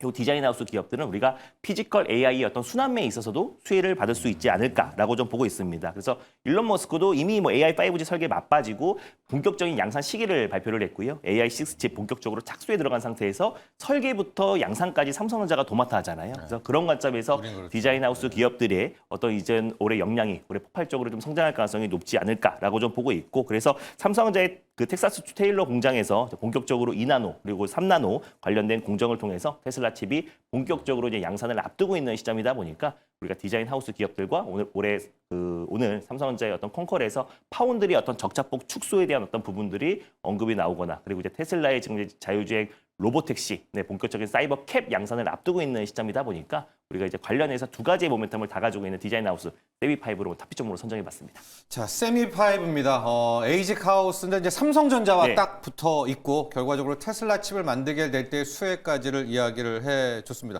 요 디자인하우스 기업들은 우리가 피지컬 AI의 어떤 순환매에 있어서도 수혜를 받을 수 있지 않을까라고 좀 보고 있습니다. 그래서 일론 머스크도 이미 뭐 AI 5G 설계에 맞빠지고 본격적인 양산 시기를 발표를 했고요. AI 6칩 본격적으로 착수에 들어간 상태에서 설계부터 양산까지 삼성전자가 도맡아 하잖아요. 그래서 그런 관점에서 그렇죠. 디자인하우스 기업들의 어떤 이제 올해 역량이 올해 폭발적으로 좀 성장할 가능성이 높지 않을까라고 좀 보고 있고, 그래서 삼성전자의 그 텍사스 테일러 공장에서 본격적으로 2나노 그리고 3나노 관련된 공정을 통해서 테슬라 칩이 본격적으로 이제 양산을 앞두고 있는 시점이다 보니까 우리가 디자인 하우스 기업들과 오늘 삼성전자의 어떤 콘컬에서 파운드리 어떤 적자폭 축소에 대한 어떤 부분들이 언급이 나오거나, 그리고 이제 테슬라의 지금 이제 자율주행 로보택시, 본격적인 사이버 캡 양산을 앞두고 있는 시점이다 보니까 우리가 이제 관련해서 두 가지의 모멘텀을 다 가지고 있는 디자인 하우스 세미5로 탑픽점으로 선정해봤습니다. 자, 세미5입니다. 에이직 하우스인데 이제 삼성전자와 네. 딱 붙어 있고 결과적으로 테슬라 칩을 만들게 될 때의 수혜까지를 이야기를 해줬습니다.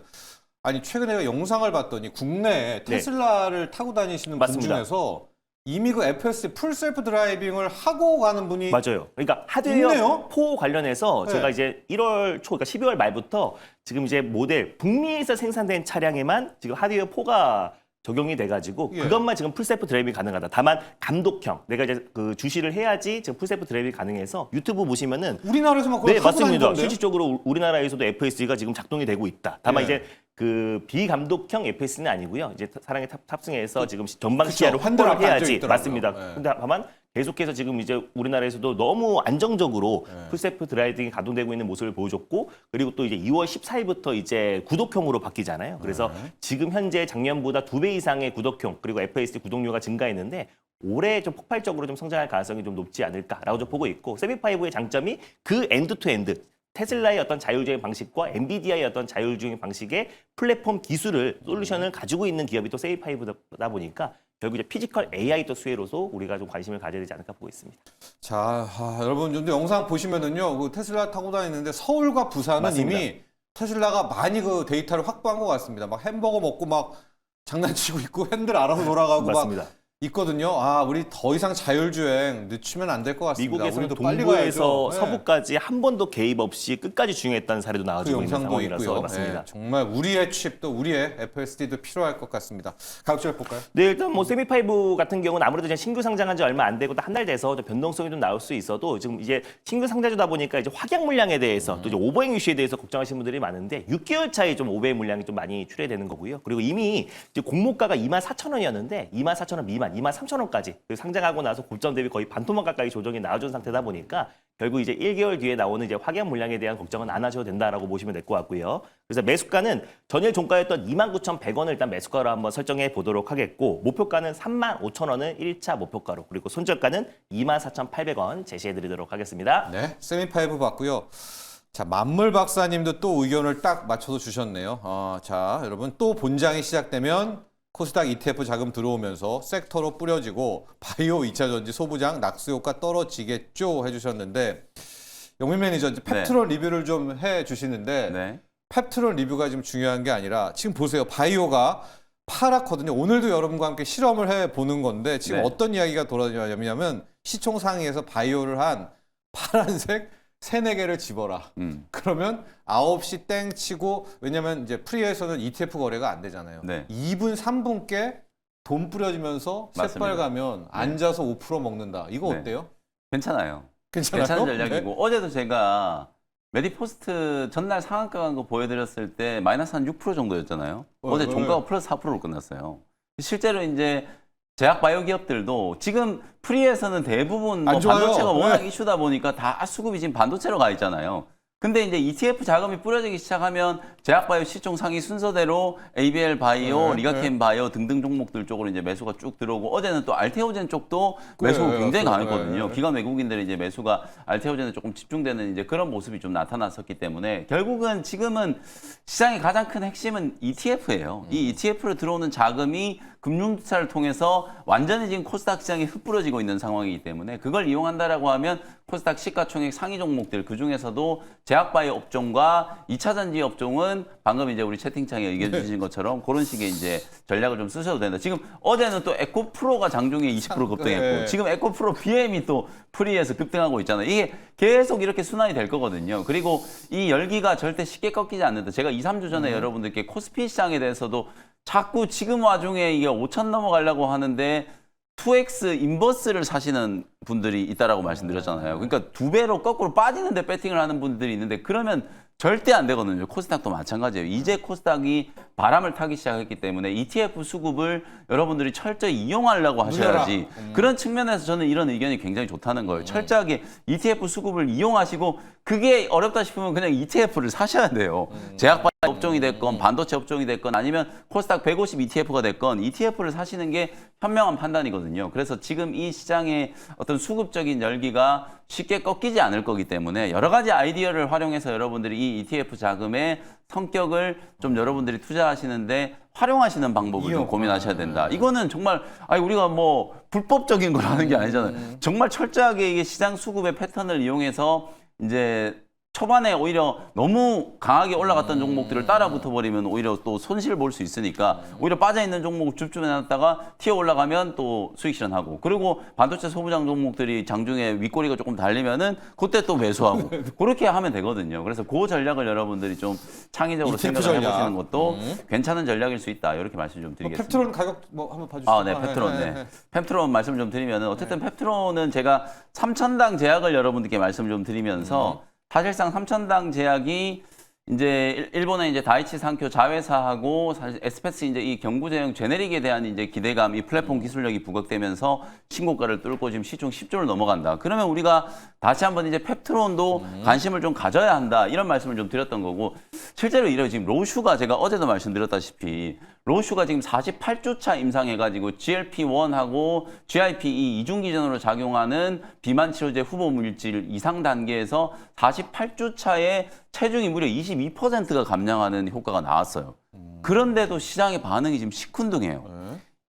아니 최근에 영상을 봤더니 국내에 테슬라를 타고 다니시는 분 맞습니다. 중에서 이미 그 FSD 풀 셀프 드라이빙을 하고 가는 분이 맞아요. 그러니까 하드웨어 있네요? 포 관련해서 네. 제가 이제 1월 초, 그러니까 12월 말부터 지금 이제 모델 북미에서 생산된 차량에만 지금 하드웨어 포가 적용이 돼가지고 예. 그것만 지금 풀셀프 드라이빙 가능하다. 다만 감독형, 내가 이제 그 주시를 해야지 지금 풀셀프 드라이빙 가능해서 유튜브 보시면은 우리나라에서만 그걸 네, 하고 맞습니다. 다니던데요? 실질적으로 우리나라에서도 FSD가 지금 작동이 되고 있다. 다만 예. 이제 그 비감독형 FSD는 아니고요. 이제 사랑의 탑승해서 지금 전방 그쵸. 시야를 핸들 확보를 앞에 앉아 해야지. 있더라고요. 맞습니다. 예. 근데 다만 계속해서 지금 이제 우리나라에서도 너무 안정적으로 풀셀프 드라이빙이 가동되고 있는 모습을 보여줬고, 그리고 또 이제 2월 14일부터 이제 구독형으로 바뀌잖아요. 그래서 지금 현재 작년보다 2배 이상의 구독형 그리고 FSD 구독료가 증가했는데 올해 좀 폭발적으로 좀 성장할 가능성이 좀 높지 않을까라고 좀 보고 있고, 세미5의 장점이 그 엔드 투 엔드 테슬라의 어떤 자율주행 방식과 엔비디아의 어떤 자율주행 방식의 플랫폼 기술을 솔루션을 가지고 있는 기업이 또 세미5다 보니까 결국 이제 피지컬 AI 또 수혜로서 우리가 좀 관심을 가져야 되지 않을까 보고 있습니다. 자, 여러분 근데 영상 보시면은요, 그 테슬라 타고 다니는데 서울과 부산은 맞습니다. 이미 테슬라가 많이 그 데이터를 확보한 것 같습니다. 막 햄버거 먹고 막 장난치고 있고 핸들 알아서 돌아가고 맞습니다. 막 있거든요. 우리 더 이상 자율주행 늦추면 안 될 것 같습니다. 미국에서는 우리도 빨리 동부에서 가야죠. 네. 서부까지 한 번도 개입 없이 끝까지 주행했다는 사례도 그 나와주고 있는 영상도 상황이라서 있고요. 맞습니다. 네, 정말 우리의 칩도 우리의 FSD도 필요할 것 같습니다. 가격적 볼까요? 네, 일단 뭐 세미5 같은 경우는 아무래도 이제 신규 상장한 지 얼마 안 되고 한 달 돼서 좀 변동성이 좀 나올 수 있어도 지금 이제 신규 상자주다 보니까 이제 확약 물량에 대해서 또 이제 오버행 이슈에 대해서 걱정하시는 분들이 많은데 6개월 차에 좀 오버행 물량이 좀 많이 출회되는 거고요. 그리고 이미 이제 공모가가 24,000원이었는데 24,000원 미만, 23,000원까지 상장하고 나서 고점 대비 거의 반토막 가까이 조정이 나와준 상태다 보니까 결국 이제 1개월 뒤에 나오는 이제 확약 물량에 대한 걱정은 안 하셔도 된다라고 보시면 될 것 같고요. 그래서 매수가는 전일 종가였던 29,100원을 일단 매수가로 한번 설정해 보도록 하겠고, 목표가는 35,000원을 1차 목표가로, 그리고 손절가는 24,800원 제시해 드리도록 하겠습니다. 네, 세미5 봤고요. 자, 만물 박사님도 또 의견을 딱 맞춰서 주셨네요. 자, 여러분 또 본장이 시작되면 코스닥 ETF 자금 들어오면서 섹터로 뿌려지고 바이오 2차 전지 소부장 낙수 효과 떨어지겠죠 해주셨는데, 영민 매니저 이제 펩트론 리뷰를 좀 해주시는데 네. 펩트론 리뷰가 지금 중요한 게 아니라 지금 보세요. 바이오가 파랗거든요. 오늘도 여러분과 함께 실험을 해보는 건데 지금 네. 어떤 이야기가 돌아다니냐면 시총 상위에서 바이오를 한 파란색 3-4개를 집어라. 그러면 9시 땡 치고, 왜냐면 이제 프리에서는 ETF 거래가 안 되잖아요. 네. 2분, 3분께 돈 뿌려지면서 맞습니다. 새빨 가면 앉아서 5% 먹는다. 이거 네. 어때요? 괜찮아요. 괜찮아요? 괜찮은 전략이고, 네. 어제도 제가 메디포스트 전날 상한가 간 거 보여드렸을 때 마이너스 한 6% 정도였잖아요. 어제 종가가 플러스 4%로 끝났어요. 실제로 이제 제약 바이오 기업들도 지금 프리에서는 대부분 뭐 안 좋아요. 반도체가 워낙 네. 이슈다 보니까 다 수급이 지금 반도체로 가 있잖아요. 근데 이제 ETF 자금이 뿌려지기 시작하면 제약 바이오 시총 상위 순서대로 ABL 바이오, 네, 리가켄 바이오 등등 종목들 쪽으로 이제 매수가 쭉 들어오고, 어제는 또 알테오젠 쪽도 매수가 네, 굉장히 맞습니다. 강했거든요. 네. 기관 외국인들의 이제 매수가 알테오젠에 조금 집중되는 이제 그런 모습이 좀 나타났었기 때문에 결국은 지금은 시장의 가장 큰 핵심은 ETF예요. 이 ETF로 들어오는 자금이 금융투자를 통해서 완전히 지금 코스닥 시장에 흩뿌려지고 있는 상황이기 때문에 그걸 이용한다라고 하면 코스닥 시가총액 상위 종목들, 그중에서도 제약바이오 업종과 2차 전지 업종은 방금 이제 우리 채팅창에 의견 주신 것처럼 그런 식의 이제 전략을 좀 쓰셔도 된다. 지금 어제는 또 에코프로가 장중에 20% 급등했고 네. 지금 에코프로 BM이 또 프리에서 급등하고 있잖아요. 이게 계속 이렇게 순환이 될 거거든요. 그리고 이 열기가 절대 쉽게 꺾이지 않는다. 제가 2, 3주 전에 여러분들께 코스피 시장에 대해서도 자꾸 지금 와중에 이게 5천 넘어가려고 하는데 2X 인버스를 사시는 분들이 있다라고 말씀드렸잖아요. 그러니까 2배로 거꾸로 빠지는데 배팅을 하는 분들이 있는데 그러면 절대 안 되거든요. 코스닥도 마찬가지예요. 이제 코스닥이 바람을 타기 시작했기 때문에 ETF 수급을 여러분들이 철저히 이용하려고 하셔야지. 그런 측면에서 저는 이런 의견이 굉장히 좋다는 거예요. 철저하게 ETF 수급을 이용하시고 그게 어렵다 싶으면 그냥 ETF를 사셔야 돼요. 제약바이오 업종이 됐건 반도체 업종이 됐건 아니면 코스닥 150 ETF가 됐건 ETF를 사시는 게 현명한 판단이거든요. 그래서 지금 이 시장의 어떤 수급적인 열기가 쉽게 꺾이지 않을 거기 때문에 여러 가지 아이디어를 활용해서 여러분들이 이 ETF 자금의 성격을 좀 여러분들이 투자하시는데 활용하시는 방법을 좀 고민하셔야 된다. 이거는 정말 아니 우리가 뭐 불법적인 걸 하는 게 아니잖아요. 정말 철저하게 이게 시장 수급의 패턴을 이용해서 이제 초반에 오히려 너무 강하게 올라갔던 종목들을 따라 붙어버리면 오히려 또 손실 볼 수 있으니까 오히려 빠져있는 종목을 줍줍해놨다가 튀어 올라가면 또 수익 실현하고 그리고 반도체 소부장 종목들이 장중에 윗꼬리가 조금 달리면은 그때 또 매수하고 그렇게 하면 되거든요. 그래서 그 전략을 여러분들이 좀 창의적으로 ETF 생각을 전략. 해보시는 것도 괜찮은 전략일 수 있다. 이렇게 말씀 좀 드리겠습니다. 펩트론 가격 뭐 한번 봐주시죠. 아, 네, 펩트론. 네. 펩트론 말씀 좀 드리면은 어쨌든 펩트론은 제가 3,000당 제약을 여러분들께 말씀 좀 드리면서 사실상 3,000당 제약이 이제 일본의 이제 다이치 산쿄 자회사하고 사실 에스페스 이제 이 경구제형 제네릭에 대한 이제 기대감, 이 플랫폼 기술력이 부각되면서 신고가를 뚫고 지금 시총 10조를 넘어간다. 그러면 우리가 다시 한번 이제 펩트론도 관심을 좀 가져야 한다. 이런 말씀을 좀 드렸던 거고 실제로 이래요. 지금 로슈가 제가 어제도 말씀드렸다시피 로슈가 지금 48주차 임상해가지고 GLP-1하고 GIP 이중 기전으로 작용하는 비만 치료제 후보 물질 이상 단계에서 48주차에 체중이 무려 22%가 감량하는 효과가 나왔어요. 그런데도 시장의 반응이 지금 시큰둥해요.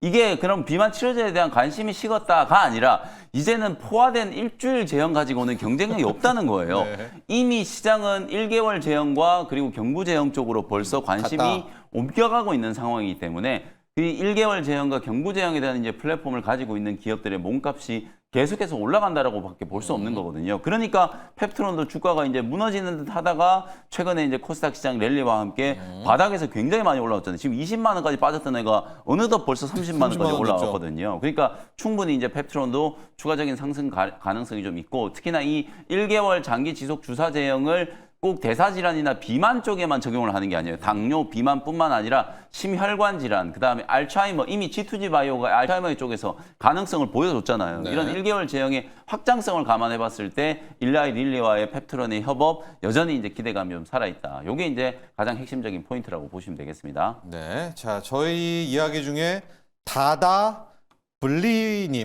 이게 그럼 비만 치료제에 대한 관심이 식었다가 아니라 이제는 포화된 일주일 제형 가지고는 경쟁력이 없다는 거예요. 이미 시장은 1개월 제형과 그리고 경구 제형 쪽으로 벌써 관심이 갔다. 옮겨가고 있는 상황이기 때문에 이 1개월 제형과 경구 제형에 대한 이제 플랫폼을 가지고 있는 기업들의 몸값이 계속해서 올라간다라고 밖에 볼 수 없는 거거든요. 그러니까 펩트론도 주가가 이제 무너지는 듯 하다가 최근에 이제 코스닥 시장 랠리와 함께 바닥에서 굉장히 많이 올라왔잖아요. 지금 20만 원까지 빠졌던 애가 어느덧 벌써 30만 원까지 30만 원 올라왔거든요. 그러니까 충분히 이제 펩트론도 추가적인 상승 가능성이 좀 있고 특히나 이 1개월 장기 지속 주사 제형을 꼭 대사질환이나 비만 쪽에만 적용을 하는 게 아니에요. 당뇨, 비만뿐만 아니라 심혈관 질환, 그다음에 알츠하이머, 이미 G2G 바이오가 알츠하이머 쪽에서 가능성을 보여줬잖아요. 이런 1개월 제형의 확장성을 감안해 봤을 때 일라이 릴리와의 펩트론의 협업 여전히 이제 기대감이 좀 살아있다. 이게 이제 가장 핵심적인 포인트라고 보시면 되겠습니다. 네, 자 저희 이야기 중에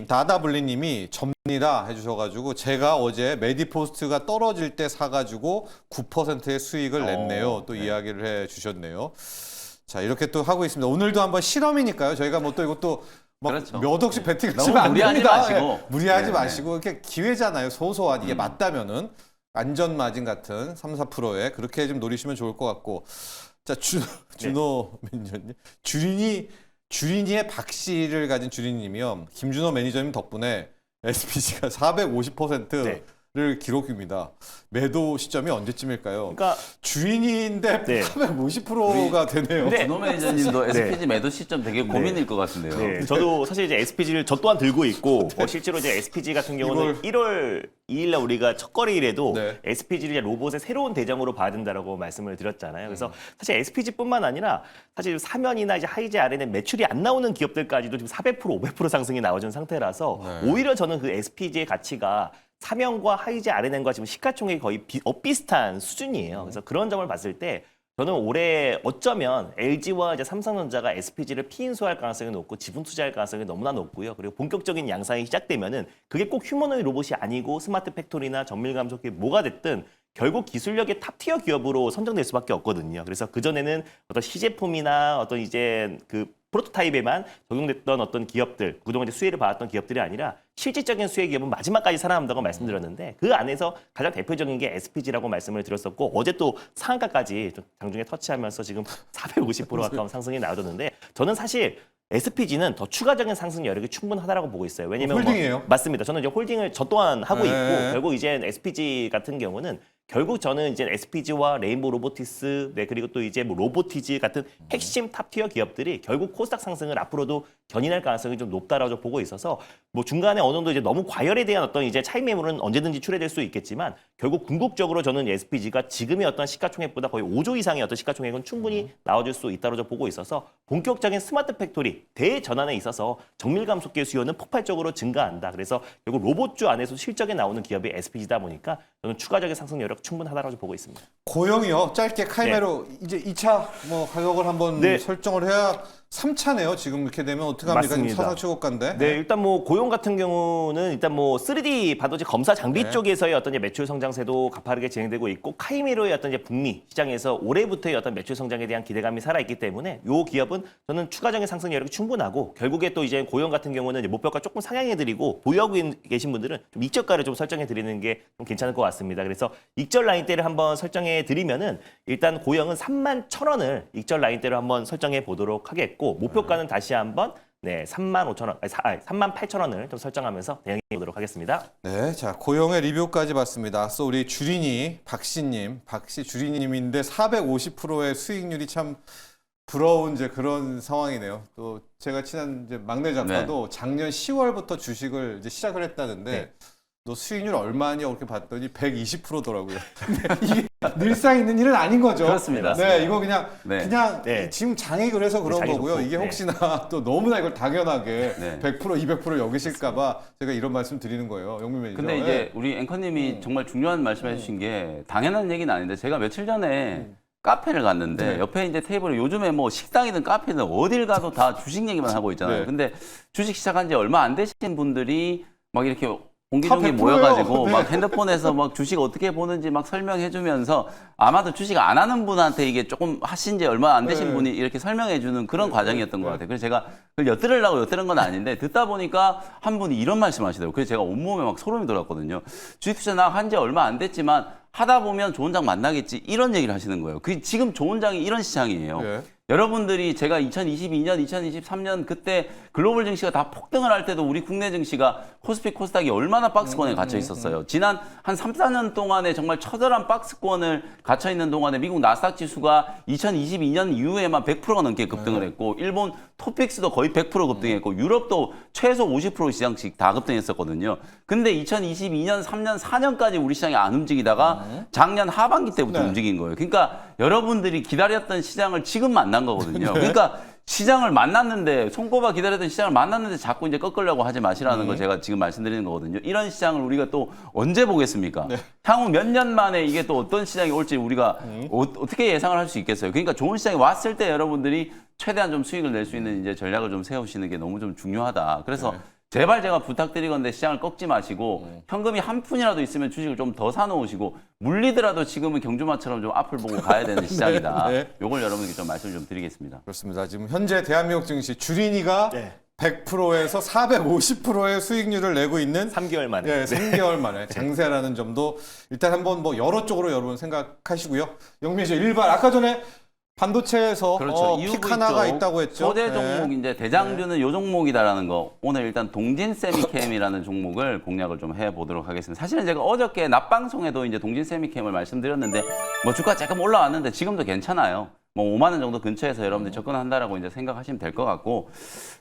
다다블리님이 접니다 해주셔가지고 제가 어제 메디포스트가 떨어질 때 사가지고 9%의 수익을 냈네요. 또 이야기를 해주셨네요. 자 이렇게 또 하고 있습니다. 오늘도 한번 실험이니까요. 저희가 뭐 또 이것도 막 그렇죠. 몇 억씩 배팅하시면 너무 안 무리하지 됩니다. 마시고. 예, 무리하지 네, 마시고 이렇게 기회잖아요. 소소한 이게 맞다면은 안전 마진 같은 3, 4%에 그렇게 좀 노리시면 좋을 것 같고. 자 준호 매니저님 주린이의 박씨를 가진 주린이님이요. 김준호 매니저님 덕분에 SPG가 450%를 기록입니다. 매도 시점이 언제쯤일까요? 그러니까 주린이인데 네. 450%가 되네요. 근데 준호 매니저님도 네. SPG 매도 시점 되게 고민일 것 같은데요. 네, 저도 사실 이제 SPG를 저 또한 들고 있고 실제로 이제 SPG 같은 경우는 1월 2일날 우리가 첫 거래일에도 네. SPG를 로봇의 새로운 대장으로 봐야 된다라고 말씀을 드렸잖아요. 그래서 사실 SPG뿐만 아니라 사실 사면이나 이제 하이제 아래는 매출이 안 나오는 기업들까지도 지금 400%, 500% 상승이 나와준 상태라서 오히려 저는 그 SPG의 가치가 사면과 하이제 RNN과 지금 시가총액이 거의 엇비슷한 수준이에요. 그래서 그런 점을 봤을 때 저는 올해 어쩌면 LG와 이제 삼성전자가 SPG를 피인수할 가능성이 높고 지분 투자할 가능성이 너무나 높고요. 그리고 본격적인 양상이 시작되면은 그게 꼭 휴머노id 로봇이 아니고 스마트 팩토리나 전밀 감속기 뭐가 됐든 결국 기술력의 탑티어 기업으로 선정될 수밖에 없거든요. 그래서 그전에는 어떤 시제품이나 어떤 이제 그 프로토타입에만 적용됐던 어떤 기업들, 그동안 이제 수혜를 받았던 기업들이 아니라 실질적인 수혜 기업은 마지막까지 살아남는다고 말씀드렸는데 그 안에서 가장 대표적인 게 SPG라고 말씀을 드렸었고 어제 또 상한가까지 좀 장중에 터치하면서 지금 450% 가까운 상승이 나와줬는데 저는 사실 SPG는 더 추가적인 상승 여력이 충분하다라고 보고 있어요. 왜냐면 홀딩이에요? 맞습니다. 저는 이제 홀딩을 저 또한 하고 네. 있고 결국 이제 SPG 같은 경우는 결국 저는 이제 SPG와 레인보우 로보티스, 네 그리고 또 이제 뭐 로보티즈 같은 핵심 탑티어 기업들이 결국 코스닥 상승을 앞으로도 견인할 가능성이 좀 높다라고 보고 있어서 뭐 중간에 어느 정도 이제 너무 과열에 대한 어떤 이제 차익 매물은 언제든지 출회될 수 있겠지만 결국 궁극적으로 저는 SPG가 지금의 어떤 시가총액보다 거의 5조 이상의 어떤 시가총액은 충분히 나와줄 수 있다고 보고 있어서 본격적인 스마트 팩토리 대전환에 있어서 정밀 감속기의 수요는 폭발적으로 증가한다. 그래서 결국 로봇주 안에서 실적에 나오는 기업이 SPG다 보니까 저는 추가적인 상승 여력 충분하다고 보고 있습니다. 고영이요. 짧게 카이메로 이제 2차 뭐 가격을 한번 네. 설정을 해야 3차네요. 지금 이렇게 되면 어떻게 합니까? 지금 맞습니다. 사상 최고가인데. 네, 일단 뭐 고용 같은 경우는 일단 뭐 3D 반도체 검사 장비 네. 쪽에서의 어떤 이제 매출 성장세도 가파르게 진행되고 있고 카이메로의 어떤 이제 북미 시장에서 올해부터의 어떤 매출 성장에 대한 기대감이 살아 있기 때문에 이 기업은 저는 추가적인 상승 여력이 충분하고 결국에 또 이제 고용 같은 경우는 이제 목표가 조금 상향해 드리고 보유하고 계신 분들은 좀 익절가를 좀 설정해 드리는 게 좀 괜찮을 것 같습니다. 그래서 익절 라인대를 한번 설정해 드리면은 일단 고용은 31,000원을 익절 라인대로 한번 설정해 보도록 하겠고 목표가는 다시 한번 네, 35,000원, 38,000원을 좀 설정하면서 대응해 보도록 하겠습니다. 네, 자 고영의 리뷰까지 봤습니다. 앞서 우리 주린이 박씨 주린이님인데 450%의 수익률이 참 부러운 이제 그런 상황이네요. 또 제가 친한 이제 막내 작가도 작년 10월부터 주식을 이제 시작을 했다는데. 네. 너 수익률 얼마냐 이렇게 봤더니 120%더라고요. 이게 늘상 있는 일은 아닌 거죠. 그렇습니다. 네, 이거 그냥 네. 지금 장익을 해서 그런 장이 거고요. 좋고, 이게 네. 혹시나 또 너무나 이걸 당연하게 네. 100% 200% 여기실까봐 제가 이런 말씀 드리는 거예요. 영민 매니저. 근데 이제 우리 앵커님이 정말 중요한 말씀해 주신 게 당연한 얘기는 아닌데 제가 며칠 전에 카페를 갔는데 네. 옆에 이제 테이블에 요즘에 뭐 식당이든 카페든 어딜 가도 다 주식 얘기만 하고 있잖아요. 네. 근데 주식 시작한 지 얼마 안 되신 분들이 막 이렇게 옹기종기 100% 예요. 모여가지고 네. 막 핸드폰에서 막 주식 어떻게 보는지 막 설명해주면서 아마도 주식 안 하는 분한테 이게 조금 하신 지 얼마 안 되신 네. 분이 이렇게 설명해주는 그런 과정이었던 것 같아요. 그래서 제가 그걸 엿들으려고 엿들은 건 아닌데 듣다 보니까 한 분이 이런 말씀 하시더라고요. 그래서 제가 온몸에 막 소름이 돋았거든요. 주식 투자 나 한 지 얼마 안 됐지만 하다 보면 좋은 장 만나겠지 이런 얘기를 하시는 거예요. 그 지금 좋은 장이 이런 시장이에요. 네. 여러분들이 제가 2022년, 2023년 그때 글로벌 증시가 다 폭등을 할 때도 우리 국내 증시가 코스피 코스닥이 얼마나 박스권에 갇혀 있었어요. 지난 한 3, 4년 동안에 정말 처절한 박스권을 갇혀 있는 동안에 미국 나스닥 지수가 2022년 이후에만 100%가 넘게 급등을 했고 일본 토픽스도 거의 100% 급등했고 유럽도 최소 50% 시장씩 다 급등했었거든요. 근데 2022년, 3년, 4년까지 우리 시장이 안 움직이다가 작년 하반기 때부터 네. 움직인 거예요. 그러니까 여러분들이 기다렸던 시장을 지금 만난 거거든요. 그러니까 시장을 만났는데 손꼽아 기다렸던 시장을 만났는데 자꾸 이제 꺾으려고 하지 마시라는 거 제가 지금 말씀드리는 거거든요. 이런 시장을 우리가 또 언제 보겠습니까? 향후 몇 년 만에 이게 또 어떤 시장이 올지 우리가 어떻게 예상을 할 수 있겠어요? 그러니까 좋은 시장이 왔을 때 여러분들이 최대한 좀 수익을 낼 수 있는 이제 전략을 좀 세우시는 게 너무 좀 중요하다. 그래서 제발 제가 부탁드리건데 시장을 꺾지 마시고 현금이 한 푼이라도 있으면 주식을 좀 더 사놓으시고 물리더라도 지금은 경주마처럼 좀 앞을 보고 가야 되는 시장이다. 네. 요걸 여러분께 좀 말씀 좀 드리겠습니다. 그렇습니다. 지금 현재 대한민국 증시 주린이가 네. 100%에서 450%의 수익률을 내고 있는 3개월 만에. 네, 3개월 만에 장세라는 점도 일단 한번 뭐 여러 쪽으로 여러분 생각하시고요. 영민 씨 일반 아까 전에 반도체에서 그렇죠. 픽 하나가 쪽 있다고 했죠. 소재 네. 종목 이제 대장주는 요 종목이다라는 거. 오늘 일단 동진 세미캠이라는 종목을 공략을 좀 해보도록 하겠습니다. 사실은 제가 어저께 낮 방송에도 이제 동진 세미캠을 말씀드렸는데 뭐 주가 조금 올라왔는데 지금도 괜찮아요. 뭐 5만 원 정도 근처에서 여러분들 접근한다라고 이제 생각하시면 될 것 같고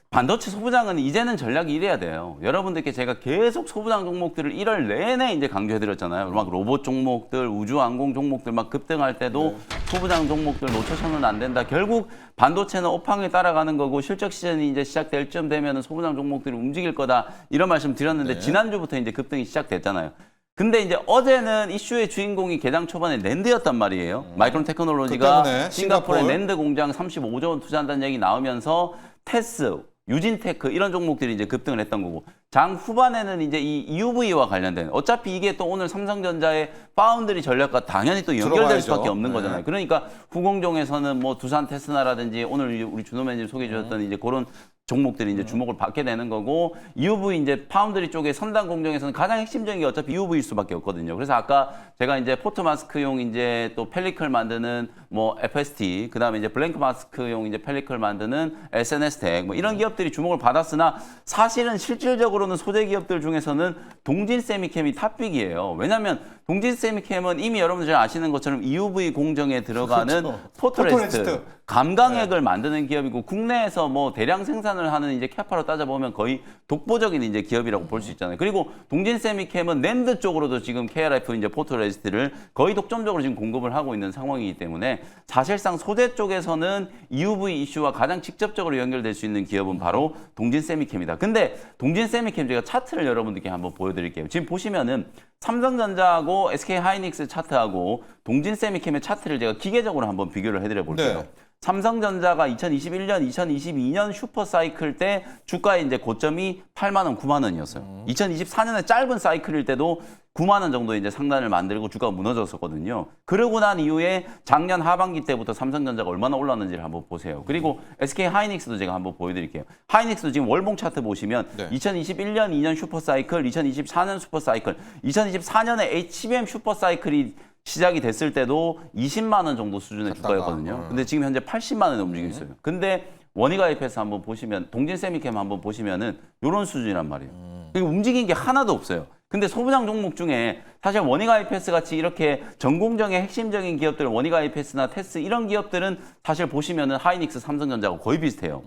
반도체 소부장은 이제는 전략이 이래야 돼요. 여러분들께 제가 계속 소부장 종목들을 1월 내내 이제 강조해드렸잖아요. 막 로봇 종목들, 우주항공 종목들 막 급등할 때도 소부장 종목들 놓쳐서는 안 된다. 결국 반도체는 업황에 따라가는 거고 실적 시즌이 이제 시작될 쯤 되면은 소부장 종목들이 움직일 거다. 이런 말씀 드렸는데 지난주부터 이제 급등이 시작됐잖아요. 근데 이제 어제는 이슈의 주인공이 개장 초반에 낸드였단 말이에요. 마이크론 테크놀로지가 그 때문에 싱가포르에 싱가포르. 낸드 공장 35조 원 투자한다는 얘기 나오면서 테스, 유진테크 이런 종목들이 이제 급등을 했던 거고 장 후반에는 이제 이 EUV와 관련된 어차피 이게 또 오늘 삼성전자의 파운드리 전략과 당연히 또 연결될 들어가야죠. 수밖에 없는 네. 거잖아요. 그러니까 후공종에서는 뭐 두산 테스나라든지 오늘 우리 준호 매니저 소개해 주셨던 이제 그런 종목들이 이제 주목을 받게 되는 거고 EUV 이제 파운드리 쪽의 선단 공정에서는 가장 핵심적인 게 어차피 EUV일 수밖에 없거든요. 그래서 아까 제가 이제 포토 마스크용 이제 또 펠리클 만드는 뭐 FST, 그다음에 이제 블랭크 마스크용 이제 펠리클 만드는 SNS텍 뭐 이런 기업들이 주목을 받았으나 사실은 실질적으로는 소재 기업들 중에서는 동진 세미캠이 탑픽이에요. 왜냐하면 동진 세미캠은 이미 여러분들 잘 아시는 것처럼 EUV 공정에 들어가는 그렇죠. 포토레스트. 포토레스트. 감강액을 만드는 기업이고 국내에서 뭐 대량 생산을 하는 이제 캐파로 따져보면 거의 독보적인 이제 기업이라고 볼 수 있잖아요. 그리고 동진 세미캠은 낸드 쪽으로도 지금 KRF 이제 포토레지스트를 거의 독점적으로 지금 공급을 하고 있는 상황이기 때문에 사실상 소재 쪽에서는 EUV 이슈와 가장 직접적으로 연결될 수 있는 기업은 바로 동진 세미캠이다. 근데 동진 세미캠 제가 차트를 여러분들께 한번 보여드릴게요. 지금 보시면은 삼성전자하고 SK 하이닉스 차트하고 동진 세미캠의 차트를 제가 기계적으로 한번 비교를 해드려 볼게요. 네. 삼성전자가 2021년, 2022년 슈퍼 사이클 때 주가의 이제 고점이 8만 원, 9만 원이었어요. 2024년에 짧은 사이클일 때도 9만 원 정도 이제 상단을 만들고 주가가 무너졌었거든요. 그러고 난 이후에 작년 하반기 때부터 삼성전자가 얼마나 올랐는지를 한번 보세요. 그리고 SK 하이닉스도 제가 한번 보여드릴게요. 하이닉스도 지금 월봉 차트 보시면 네. 2021년 2년 슈퍼 사이클, 2024년 슈퍼 사이클, 2024년에 HBM 슈퍼 사이클이 시작이 됐을 때도 20만 원 정도 수준의 주가였거든요. 근데 지금 현재 80만 원에 움직이고 있어요. 근데 원익IPS 한번 보시면 동진 세미캠 한번 보시면은 이런 수준이란 말이에요. 그러니까 움직인 게 하나도 없어요. 근데 소부장 종목 중에 사실 원익IPS 같이 이렇게 전공정의 핵심적인 기업들, 원익IPS나 테스 이런 기업들은 사실 보시면은 하이닉스, 삼성전자가 거의 비슷해요.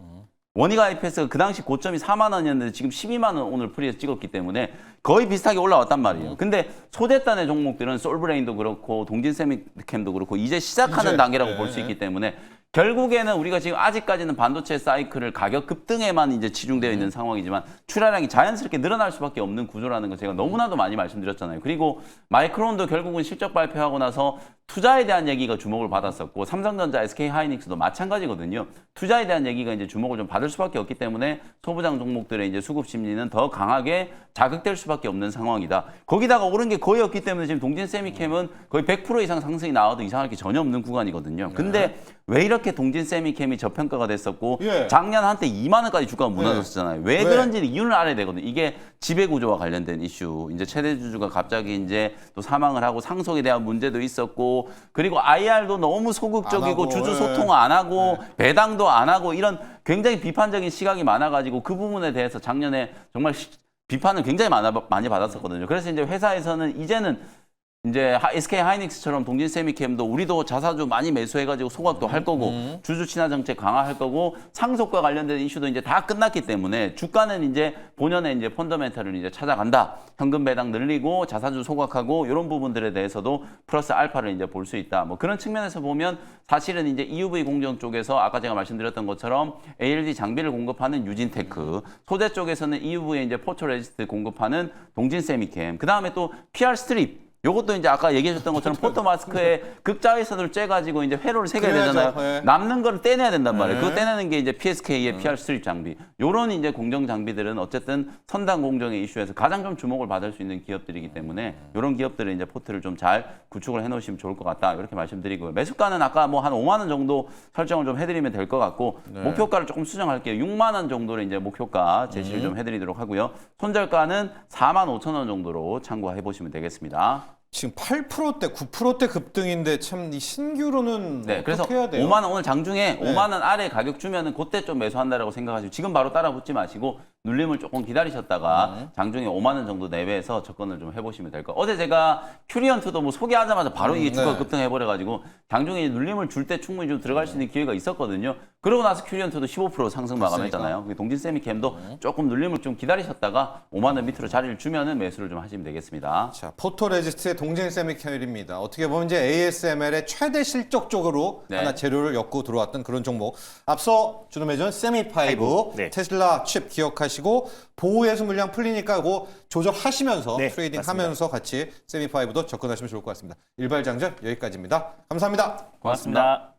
원익IPS가 그 당시 고점이 4만 원이었는데 지금 12만 원 오늘 프리에서 찍었기 때문에 거의 비슷하게 올라왔단 말이에요. 근데 소재단의 종목들은 솔브레인도 그렇고 동진 세미캠도 그렇고 이제 시작하는 단계라고 볼 수 있기 때문에 결국에는 우리가 지금 아직까지는 반도체 사이클을 가격 급등에만 이제 치중되어 있는 상황이지만 출하량이 자연스럽게 늘어날 수밖에 없는 구조라는 거 제가 너무나도 많이 말씀드렸잖아요. 그리고 마이크론도 결국은 실적 발표하고 나서 투자에 대한 얘기가 주목을 받았었고 삼성전자, SK 하이닉스도 마찬가지거든요. 투자에 대한 얘기가 이제 주목을 좀 받을 수밖에 없기 때문에 소부장 종목들의 이제 수급 심리는 더 강하게 자극될 수밖에 없는 상황이다. 거기다가 오른 게 거의 없기 때문에 지금 동진 세미캠은 거의 100% 이상 상승이 나와도 이상할 게 전혀 없는 구간이거든요. 근데 왜 이렇게 동진 세미캠이 저평가가 됐었고 작년 한때 2만 원까지 주가가 무너졌잖아요. 왜 그런지는 이유를 알아야 되거든요. 이게 지배구조와 관련된 이슈. 이제 최대 주주가 갑자기 이제 또 사망을 하고 상속에 대한 문제도 있었고 그리고 IR도 너무 소극적이고 하고, 주주 소통 안 하고 배당도 안 하고 이런 굉장히 비판적인 시각이 많아가지고 그 부분에 대해서 작년에 정말 비판을 굉장히 많이 받았었거든요. 그래서 이제 회사에서는 이제는 이제 SK 하이닉스처럼 동진 세미캠도 우리도 자사주 많이 매수해가지고 소각도 할 거고 주주 친화 정책 강화할 거고 상속과 관련된 이슈도 이제 다 끝났기 때문에 주가는 이제 본연의 이제 펀더멘탈을 이제 찾아간다. 현금 배당 늘리고 자사주 소각하고 이런 부분들에 대해서도 플러스 알파를 이제 볼 수 있다. 뭐 그런 측면에서 보면 사실은 이제 EUV 공정 쪽에서 아까 제가 말씀드렸던 것처럼 ALD 장비를 공급하는 유진테크, 소재 쪽에서는 EUV에 이제 포토레지스트 공급하는 동진 세미캠, 그 다음에 또 PR 스트립. 요것도 이제 아까 얘기해 줬던 것처럼 포토 마스크에 극자외선을 쬐가지고 이제 회로를 새겨야 되잖아요. 네. 남는 거를 떼내야 된단 말이에요. 그거 떼내는 게 이제 PSK의 PR 스트립 장비. 요런 이제 공정 장비들은 어쨌든 선단 공정의 이슈에서 가장 좀 주목을 받을 수 있는 기업들이기 때문에 요런 기업들은 이제 포트를 좀 잘 구축을 해 놓으시면 좋을 것 같다. 이렇게 말씀드리고요. 매수가는 아까 뭐 한 5만 원 정도 설정을 좀 해드리면 될 것 같고 목표가를 조금 수정할게요. 6만 원 정도를 이제 목표가 제시를 좀 해드리도록 하고요. 손절가는 4만 5천 원 정도로 참고해 보시면 되겠습니다. 지금 8%대, 9%대 급등인데 참 이 신규로는 네, 그래서 어떻게 해야 돼요? 5만 원 오늘 장중에 5만 원 아래 가격 주면은 그때 좀 매수한다라고 생각하시고 지금 바로 따라 붙지 마시고 눌림을 조금 기다리셨다가 장중에 5만 원 정도 내외에서 접근을 좀 해보시면 될 거예요. 어제 제가 큐리언트도 뭐 소개하자마자 바로 이게 주가 급등해버려가지고 장중에 눌림을 줄 때 충분히 좀 들어갈 수 있는 기회가 있었거든요. 그러고 나서 큐리언트도 15% 상승 마감했잖아요. 동진 세미캠도 조금 눌림을 좀 기다리셨다가 5만 원 밑으로 자리를 주면은 매수를 좀 하시면 되겠습니다. 자, 포토레지스트의 동진 세미캠입니다. 어떻게 보면 이제 ASML의 최대 실적 쪽으로 하나 재료를 엮고 들어왔던 그런 종목. 앞서 주노매전 세미5 네. 테슬라 칩 기억하시고 보호해수 물량 풀리니까 그거 조절하시면서 트레이딩 하면서 같이 세미5도 접근하시면 좋을 것 같습니다. 일발장전 여기까지입니다. 감사합니다. 고맙습니다.